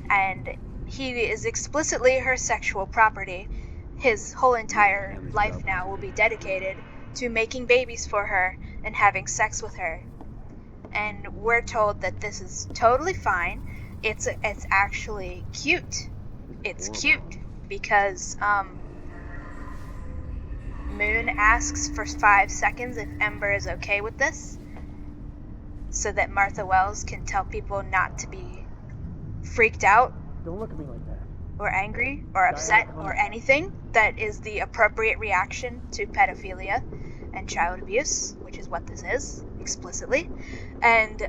And he is explicitly her sexual property. His whole entire life now will be dedicated to making babies for her and having sex with her. And we're told that this is totally fine. It's actually cute. It's cute because Moon asks for 5 seconds if Ember is okay with this, so that Martha Wells can tell people not to be freaked out Don't look at me like that. or angry or upset or anything. That is the appropriate reaction to pedophilia and child abuse, which is what this is, explicitly. And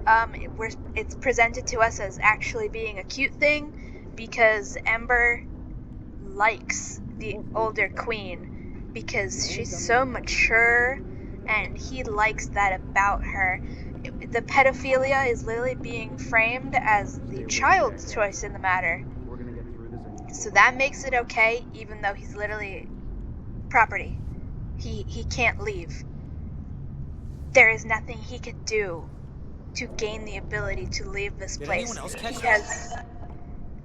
it's presented to us as actually being a cute thing because Ember likes the older queen because she's so mature, and he likes that about her. The pedophilia is literally being framed as the child's choice in the matter. We're gonna get through this and So that makes it okay, even though he's literally property. He can't leave. There is nothing he could do to gain the ability to leave this Did place. anyone else catch He that? has...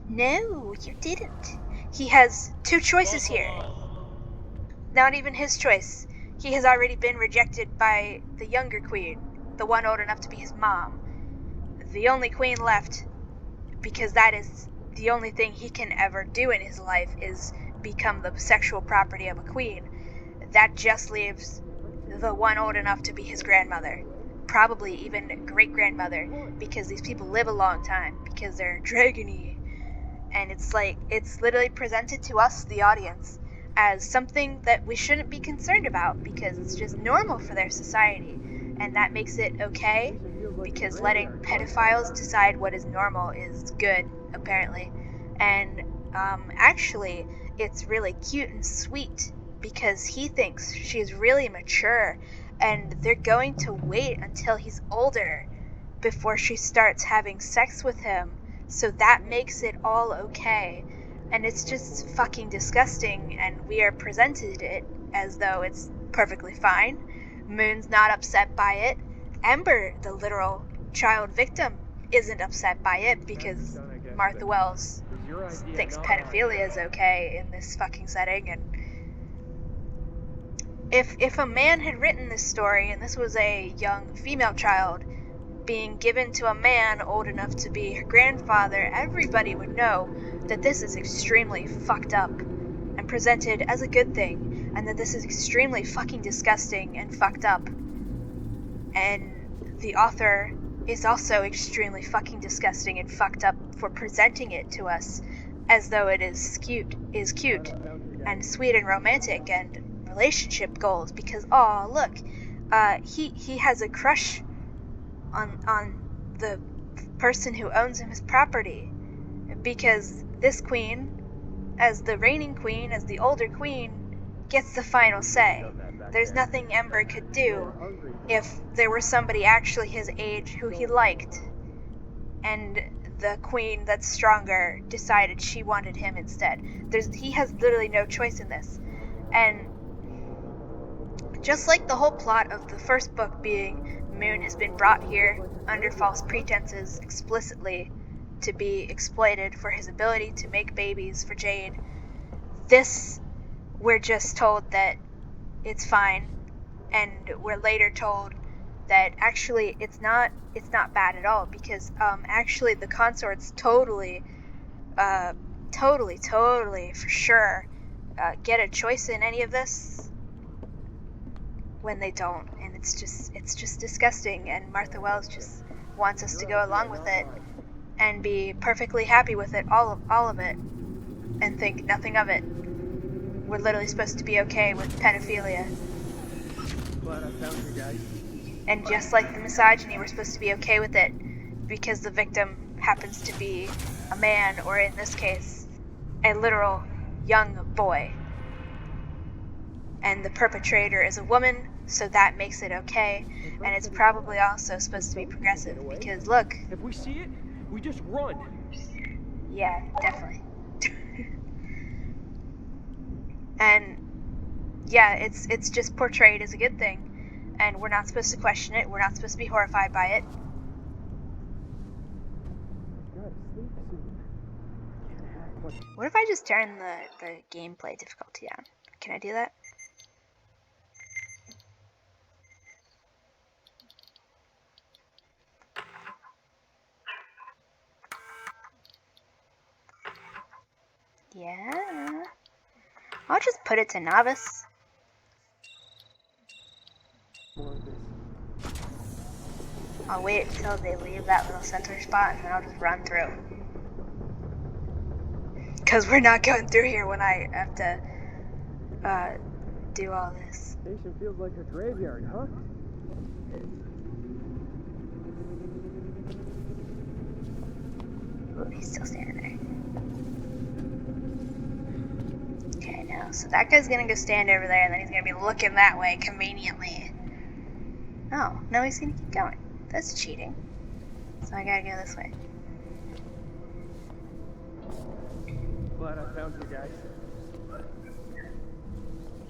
No, you didn't. He has 2 choices here. Not even his choice. He has already been rejected by the younger queen, the one old enough to be his mom. The only queen left, because that is the only thing he can ever do in his life, is become the sexual property of a queen. That just leaves the one old enough to be his grandmother. Probably even great-grandmother, because these people live a long time, because they're dragony. And it's like, it's literally presented to us, the audience, as something that we shouldn't be concerned about, because it's just normal for their society. And that makes it okay, because letting pedophiles decide what is normal is good, apparently. And actually, it's really cute and sweet, because he thinks she's really mature, and they're going to wait until he's older before she starts having sex with him, so that makes it all okay. And it's just fucking disgusting, and we are presented it as though it's perfectly fine. Moon's not upset by it. Ember, the literal child victim, isn't upset by it because Martha Wells thinks pedophilia is okay in this fucking setting. And if a man had written this story and this was a young female child being given to a man old enough to be her grandfather, everybody would know that this is extremely fucked up and presented as a good thing, and that this is extremely fucking disgusting and fucked up. And the author is also extremely fucking disgusting and fucked up for presenting it to us as though it is cute and sweet and romantic and relationship goals, because look, he has a crush on the person who owns him his property, because this queen, as the reigning queen, as the older queen, gets the final say. There's nothing Ember could do if there were somebody actually his age who he liked, and the queen that's stronger decided she wanted him instead. He has literally no choice in this. And just like the whole plot of the first book being Moon has been brought here under false pretenses explicitly to be exploited for his ability to make babies for Jade, this, we're just told that it's fine, and we're later told that actually it's not bad at all, because actually the consorts totally for sure get a choice in any of this when they don't. And it's just disgusting, and Martha Wells just wants us to go along with it and be perfectly happy with it, all of it, and think nothing of it. We're literally supposed to be okay with pedophilia. Glad I found you guys. And just like the misogyny, we're supposed to be okay with it because the victim happens to be a man, or in this case, a literal young boy. And the perpetrator is a woman, so that makes it okay. And it's probably also supposed to be progressive, because look. If we see it, we just run. Yeah, definitely. And yeah, it's just portrayed as a good thing, and we're not supposed to question it. We're not supposed to be horrified by it. What if I just turn the gameplay difficulty down? Can I do that? Yeah. I'll just put it to novice. I'll wait until they leave that little center spot, and then I'll just run through. Because we're not going through here when I have to do all this. Station feels like a graveyard, huh? Ooh, he's still standing there. Okay, no. So that guy's gonna go stand over there, and then he's gonna be looking that way conveniently. Oh, no, he's gonna keep going. That's cheating. So I gotta go this way. Glad I found you guys.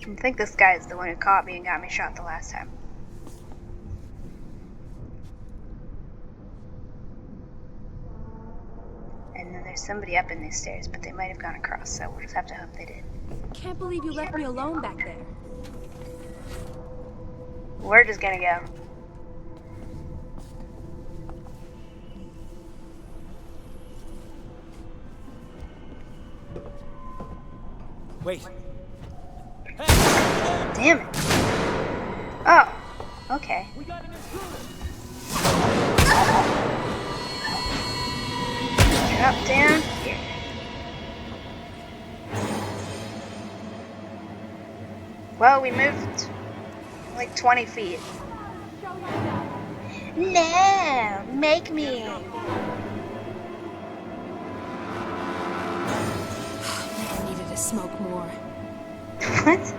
I think this guy is the one who caught me and got me shot the last time. And then there's somebody up in these stairs, but they might have gone across, so we'll just have to hope they did. Can't believe you left me alone back there. We're just gonna go. Wait. Damn it. Oh, okay. We got an intruder. Drop down here. Well, we moved like 20 feet. No, make me. I needed to smoke more. What?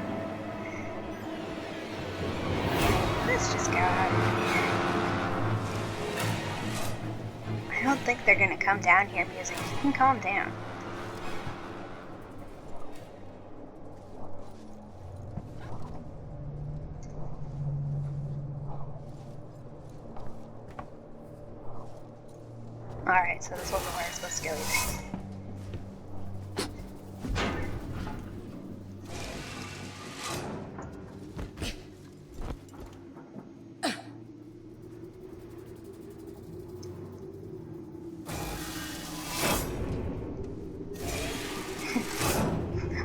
Let's just go out of here. I don't think they're gonna come down here, music. You can calm down. Alright, so this wasn't where I'm supposed to go either.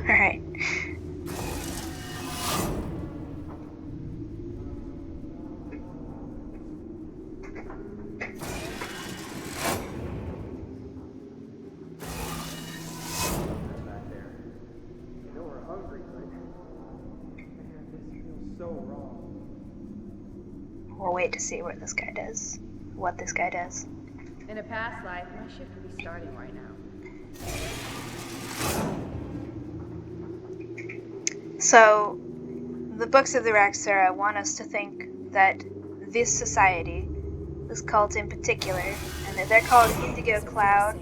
Alright. Back there. You know we're hungry, but man, this feels so wrong. We'll wait to see what this guy does. What this guy does. In a past life, my shift would be starting right now. So, the books of the Raksura want us to think that this society, this cult in particular, and that they're called Indigo Cloud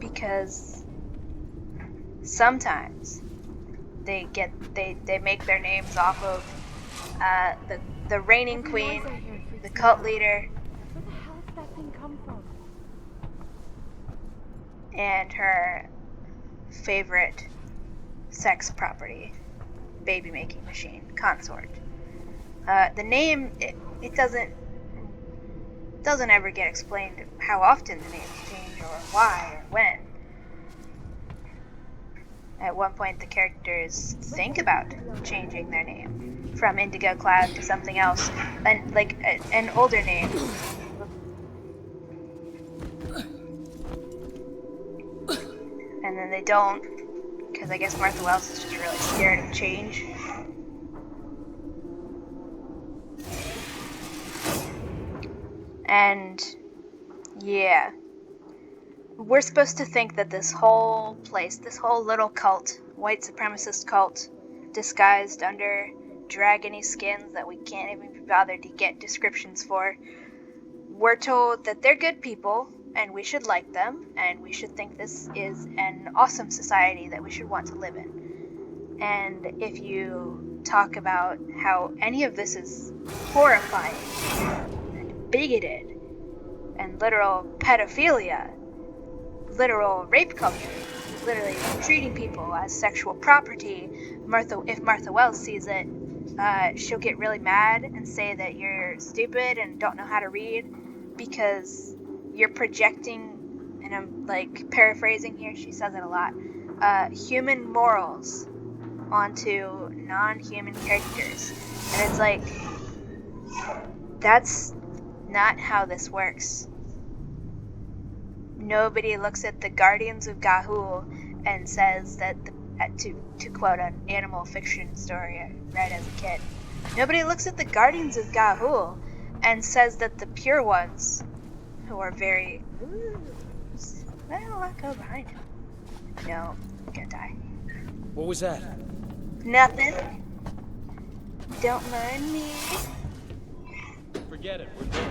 because sometimes they make their names off of the reigning queen, the cult leader, Where the hell did that thing come from? and her favorite sex property, baby making machine, consort. The name it doesn't ever get explained how often the names change or why or when. At one point, the characters think about changing their name from Indigo Cloud to something else, and like an older name. And then they don't, because I guess Martha Wells is just really scared of change. And yeah, we're supposed to think that this whole place, this whole little cult, white supremacist cult, disguised under dragony skins that we can't even be bothered to get descriptions for, we're told that they're good people and we should like them and we should think this is an awesome society that we should want to live in. And if you talk about how any of this is horrifying and bigoted and literal pedophilia, literal rape culture, literally treating people as sexual property, if Martha Wells sees it, she'll get really mad and say that you're stupid and don't know how to read because you're projecting, and I'm like paraphrasing here, she says it a lot, human morals onto non-human characters. And it's like, that's not how this works. Nobody looks at the Guardians of Ga'Hoole and says that, to quote an animal fiction story I read as a kid, nobody looks at the Guardians of Ga'Hoole and says that the pure ones, who are very, well, I'll go behind him. No, I'm gonna die. What was that? Nothing. Don't mind me. Forget it. We're good.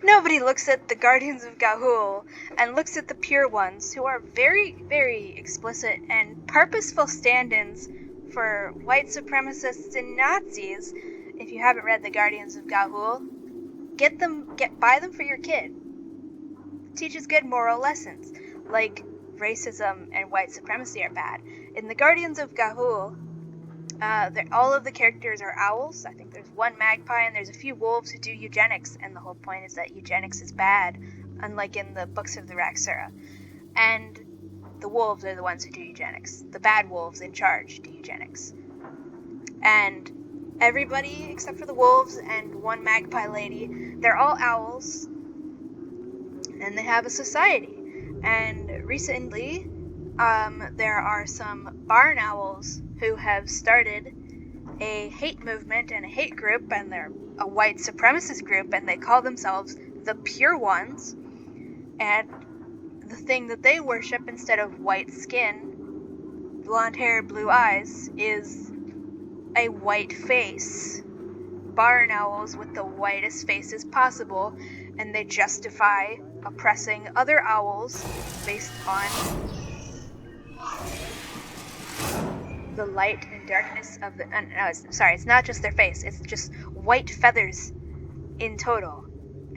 Nobody looks at the Guardians of Ga'Hoole and looks at the pure ones, who are very, very explicit and purposeful stand-ins for white supremacists and Nazis. If you haven't read the Guardians of Ga'Hoole, buy them for your kid. It teaches good moral lessons, like racism and white supremacy are bad. In the Guardians of Ga'Hoole, all of the characters are owls. I think there's one magpie and there's a few wolves who do eugenics, and the whole point is that eugenics is bad, unlike in the books of the Raksura. And the wolves are the ones who do eugenics. The bad wolves in charge do eugenics. And everybody except for the wolves and one magpie lady, they're all owls, and they have a society. And recently, there are some barn owls who have started a hate movement and a hate group, and they're a white supremacist group, and they call themselves the Pure Ones. And the thing that they worship instead of white skin, blonde hair, blue eyes, is a white face. Barn owls with the whitest faces possible, and they justify oppressing other owls based on the light and darkness of the... it's not just their face, it's just white feathers in total.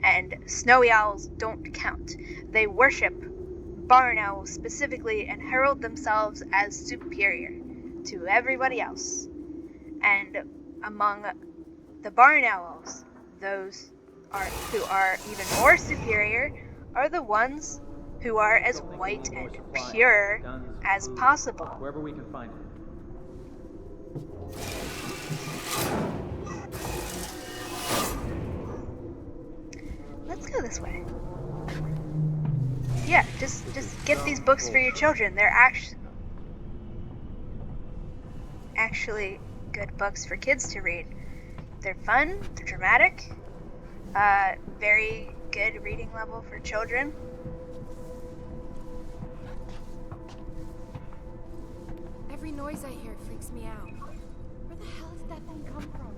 And snowy owls don't count. They worship barn owls specifically and herald themselves as superior to everybody else. And among the barn owls, those who are even more superior are the ones who are as white and pure as possible. Wherever we can find it. Let's go this way. Yeah, just get these books for your children. They're actually good books for kids to read. They're fun, they're dramatic, very good reading level for children. Every noise I hear freaks me out. Where the hell did that thing come from?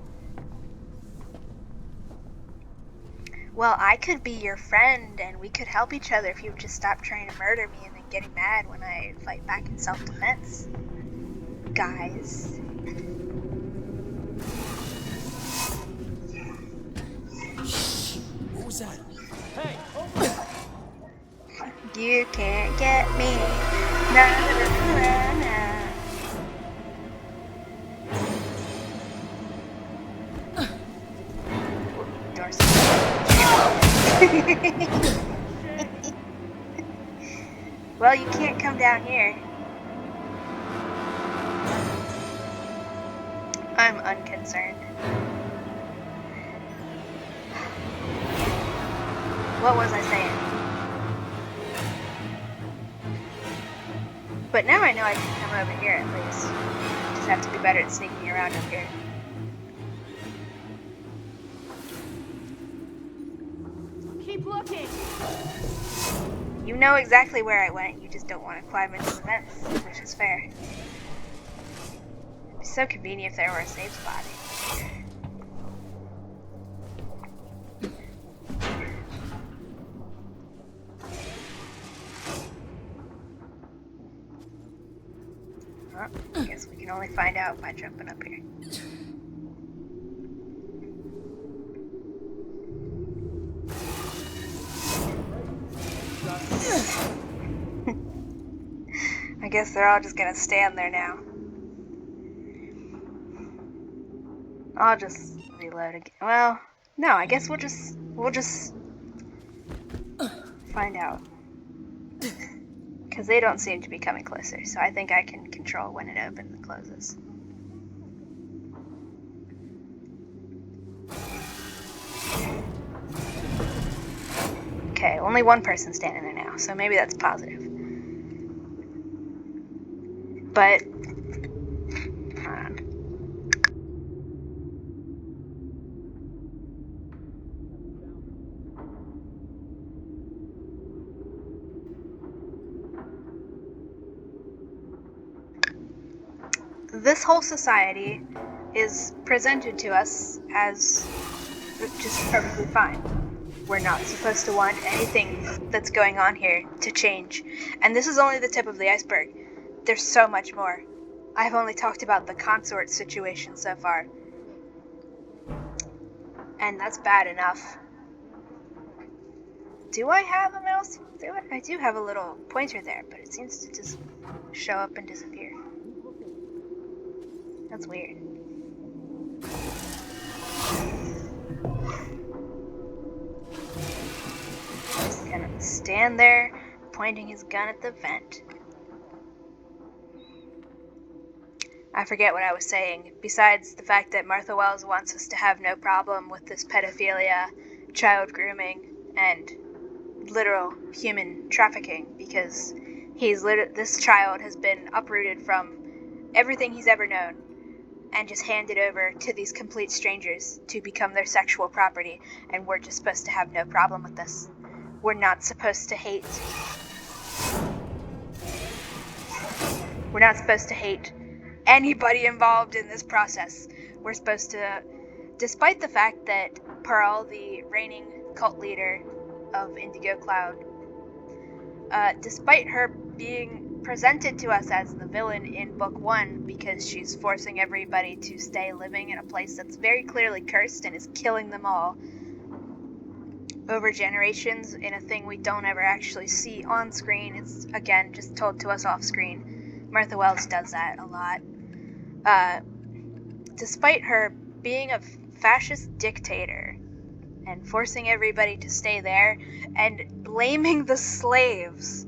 Well, I could be your friend, and we could help each other if you would just stop trying to murder me and then getting mad when I fight back in self-defense. Guys. What was that? Hey! You can't get me. Na, na, na, na, na. Doors. Well, you can't come down here. I'm unconcerned. What was I saying? But now I know I can come over here at least. Just have to be better at sneaking around up here. Keep looking. You know exactly where I went, you just don't want to climb into the vents, which is fair. It'd be so convenient if there were a safe spot. Well, I guess we can only find out by jumping up here. I guess they're all just gonna stand there now. I'll just reload again. Well, no, I guess we'll just find out. Because they don't seem to be coming closer, so I think I can control when it opens and closes. Okay, only one person standing there now, so maybe that's positive. But, hold on. This whole society is presented to us as just perfectly fine. We're not supposed to want anything that's going on here to change. And this is only the tip of the iceberg. There's so much more. I've only talked about the consort situation so far. And that's bad enough. Do I have a mouse? I do have a little pointer there, but it seems to just show up and disappear. That's weird. Just gonna stand there, pointing his gun at the vent. I forget what I was saying. Besides the fact that Martha Wells wants us to have no problem with this pedophilia, child grooming, and literal human trafficking, because this child has been uprooted from everything he's ever known and just handed over to these complete strangers to become their sexual property, and we're just supposed to have no problem with this. We're not supposed to hate. We're not supposed to hate anybody involved in this process. We're supposed to, despite the fact that Pearl, the reigning cult leader of Indigo Cloud, despite her being presented to us as the villain in book 1 because she's forcing everybody to stay living in a place that's very clearly cursed and is killing them all over generations in a thing we don't ever actually see on screen. It's, again, just told to us off screen. Martha Wells does that a lot. Despite her being a fascist dictator and forcing everybody to stay there and blaming the slaves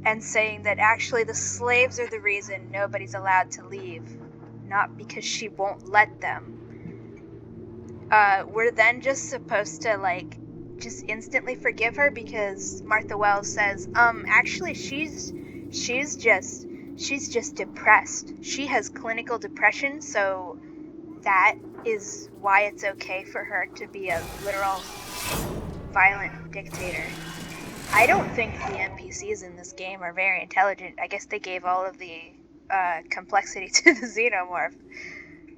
and saying that actually the slaves are the reason nobody's allowed to leave, not because she won't let them. We're then just supposed to, just instantly forgive her because Martha Wells says, actually she's just depressed. She has clinical depression, so that is why it's okay for her to be a literal violent dictator. I don't think the NPCs in this game are very intelligent. I guess they gave all of the complexity to the xenomorph.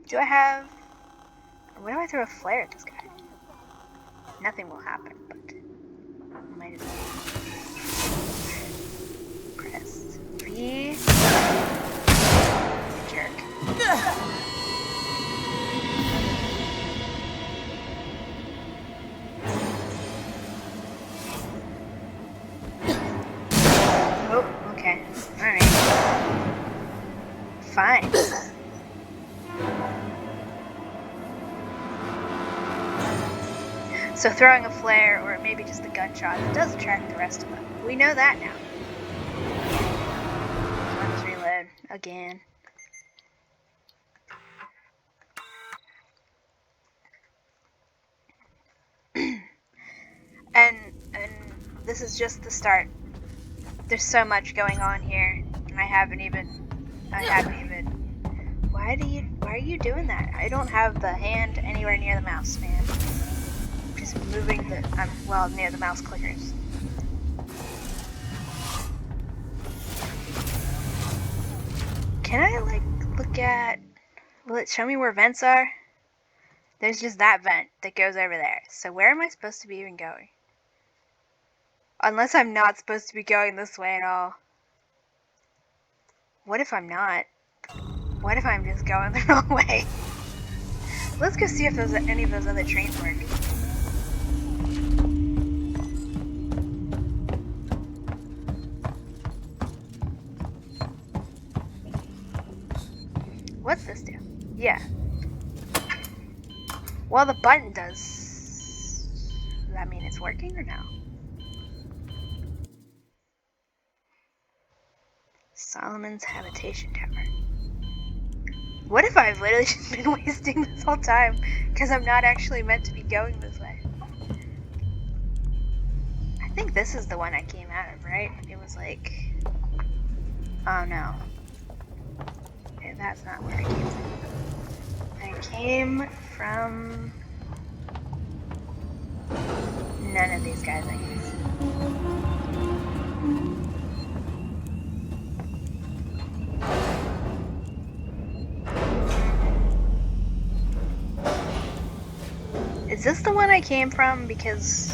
Do I have... What do I throw a flare at this guy? Nothing will happen, but... might as well. Press V. Jerk. Okay, alright. Fine. So throwing a flare, or maybe just a gunshot, does attract the rest of them. We know that now. Let's reload again. and this is just the start. There's so much going on here, and I haven't even. Why are you doing that? I don't have the hand anywhere near the mouse, man. I'm just moving near the mouse clickers. Can I, look at... Will it show me where vents are? There's just that vent that goes over there. So where am I supposed to be even going? Unless I'm not supposed to be going this way at all. What if I'm not? What if I'm just going the wrong way? Let's go see if any of those other trains work. What's this do? Yeah. Well, the button does. Does that mean it's working or no? Solomon's Habitation Tower. What if I've literally just been wasting this whole time because I'm not actually meant to be going this way? I think this is the one I came out of, right? It was like... Oh no. Okay, that's not where I came from. I came from... None of these guys, I guess. Is this the one I came from? Because...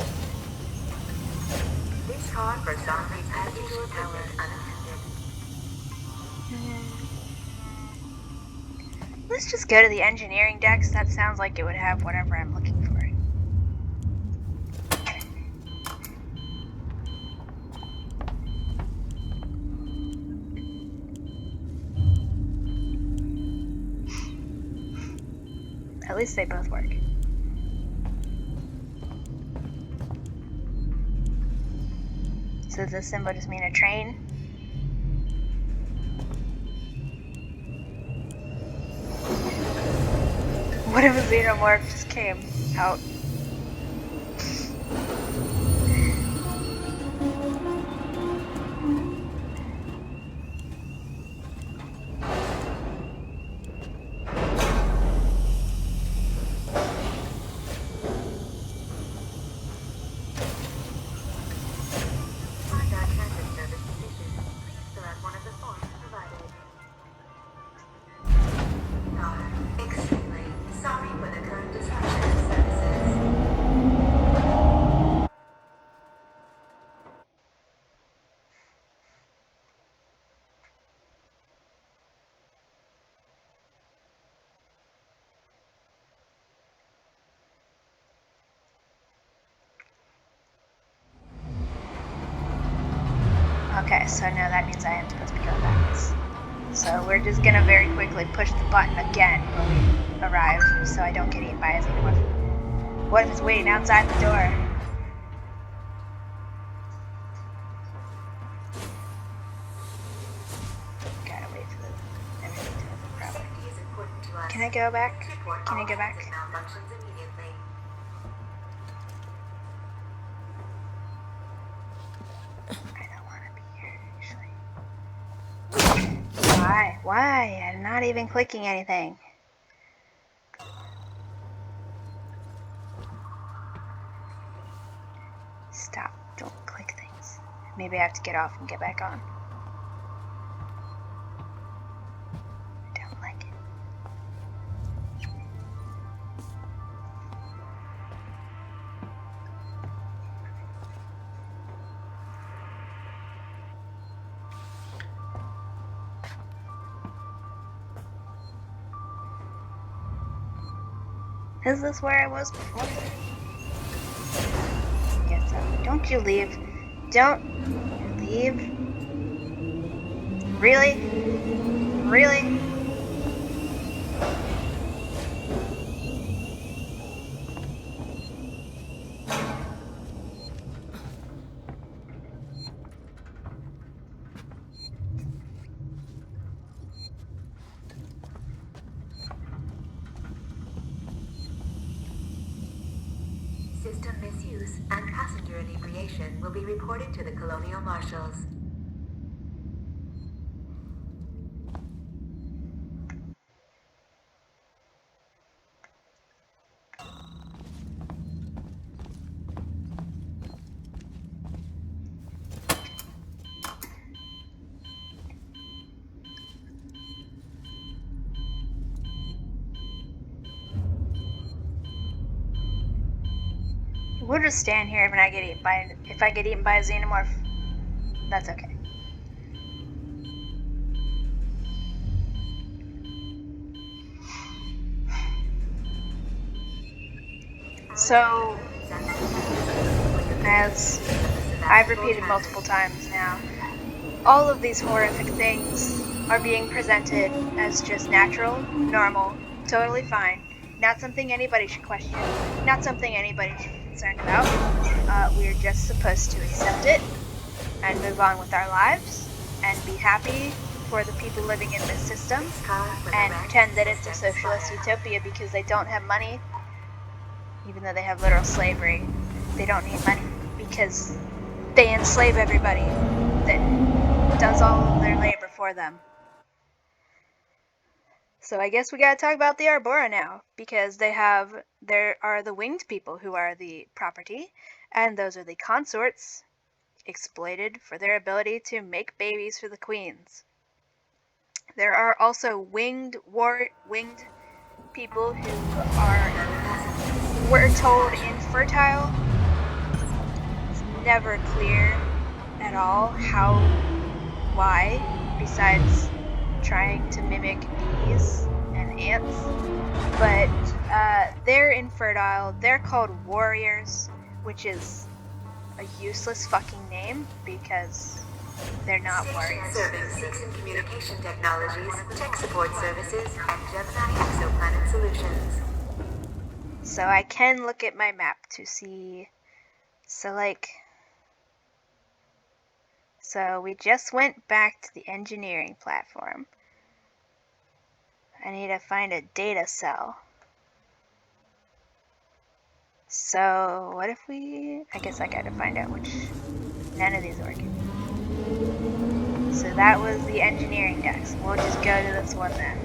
This call for zombie package tower unattended. Let's just go to the engineering decks. That sounds like it would have whatever I'm looking for. At least they both work. So does this symbol just mean a train? What if a xenomorph just came out? Find our transit service station. Please fill out one of the forms provided. We are extremely sorry for the current disruption of services. Okay, so now that means I am supposed to be going backwards. So we're just gonna very quickly push the button again when we arrive, so I don't get eaten by a xenomorph. What if it's waiting outside the door? Gotta wait for everything to open properly. Safety is important to us. Can I go back? Please report Can I all go back? transit malfunctions immediately. I don't want to be here, actually. Why? Why? I'm not even clicking anything. Stop. Don't click things. Maybe I have to get off and get back on. I don't like it. Is this where I was before? Guess so. Don't you leave. Don't leave. Really? Really? System misuse and passenger inebriation will be reported to the Colonial Marshals. We'll just stand here if I get eaten by a xenomorph. That's okay. So, as I've repeated multiple times now, all of these horrific things are being presented as just natural, normal, totally fine, not something anybody should question, not something anybody should be concerned about. We're just supposed to accept it and move on with our lives and be happy for the people living in this system and pretend that it's a socialist utopia because they don't have money, even though they have literal slavery. They don't need money because they enslave everybody that does all of their labor for them. So I guess we gotta talk about the Arbora now, because there are the winged people who are the property, and those are the consorts exploited for their ability to make babies for the queens. There are also winged people who are, we're told, infertile. It's never clear at all why, besides trying to mimic bees and ants. But they're infertile. They're called warriors, which is a useless fucking name because they're not warriors. Serving Seeks and Communication Technologies, Tech Support Services, and Gemini Exoplanet Solutions. So I can look at my map to see. So we just went back to the engineering platform. I need to find a data cell. So what if we, I guess I gotta find out which, none of these are working. So that was the engineering decks. We'll just go to this one then.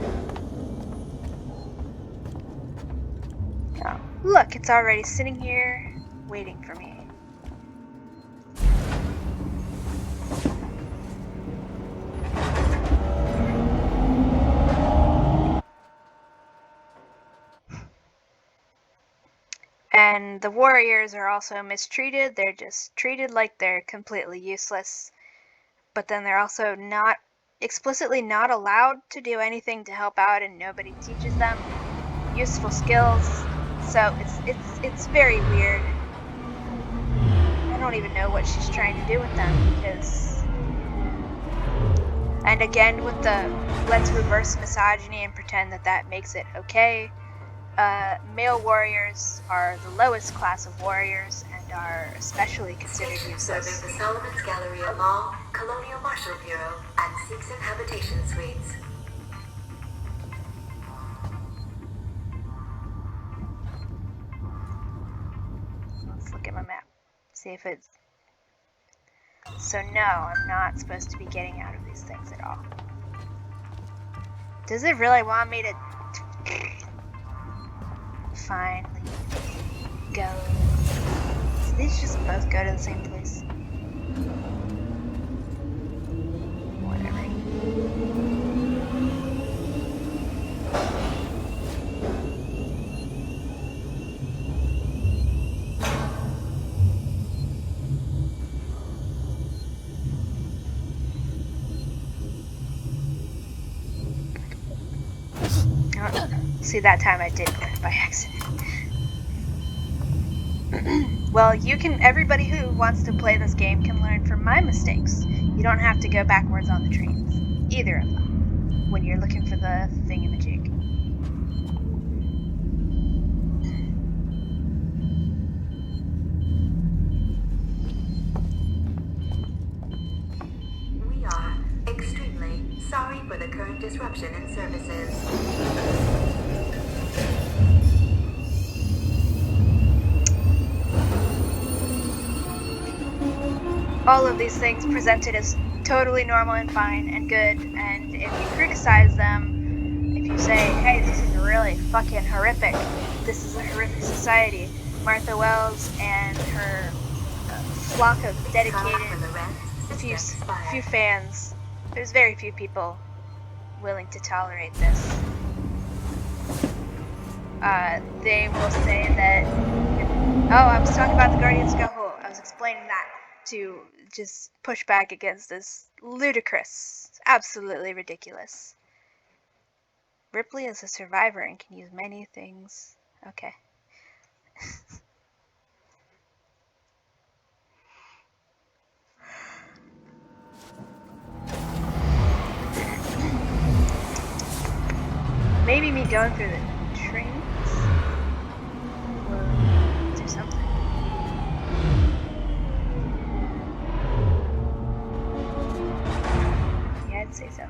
Oh, look, it's already sitting here waiting for me. And the warriors are also mistreated. They're just treated like they're completely useless. But then they're also not explicitly not allowed to do anything to help out, and nobody teaches them useful skills. So it's very weird. I don't even know what she's trying to do with them, because, and again with the let's reverse misogyny and pretend that that makes it okay. Male warriors are the lowest class of warriors and are especially considered Station useless. serving the Solomon's Galleria Mall, Colonial Marshal Bureau, and 6 Habitation Suites. Let's look at my map. See if it's... So no, I'm not supposed to be getting out of these things at all. Does it really want me to... Fine, leave. Go. So these just both go to the same place. Whatever. Oh, see, that time I did click by accident. Well, everybody who wants to play this game can learn from my mistakes. You don't have to go backwards on the trains. Either of them. When you're looking for the thingamajig. We are extremely sorry for the current disruption in services. All of these things presented as totally normal and fine and good, and if you criticize them, if you say, hey, this is really fucking horrific, this is a horrific society, Martha Wells and her flock of dedicated few fans, there's very few people willing to tolerate this. They will say that, oh, I was talking about the Guardians Go Home. I was explaining that to just push back against this ludicrous, absolutely ridiculous. Ripley is a survivor and can use many things. Okay. Maybe me going through the trains will do something. Yeah, I'd say so.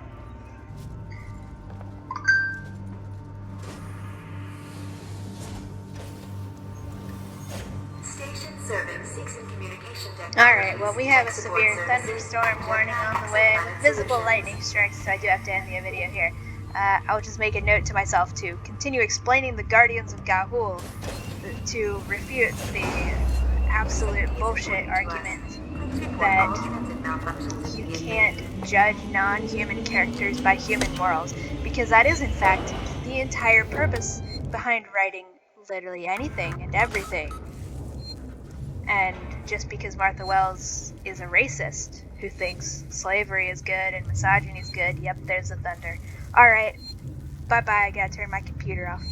Station serving 6 communication technologies. Alright, well, we have a tech support severe services, thunderstorm warning on the way with visible lightning strikes, so I do have to end the video here. I'll just make a note to myself to continue explaining the Guardians of Ga'Hoole to refute the absolute bullshit argument that you can't judge non-human characters by human morals, because that is in fact the entire purpose behind writing literally anything and everything. And just because Martha Wells is a racist who thinks slavery is good and misogyny is good, yep, there's the thunder. Alright, bye-bye, I gotta turn my computer off.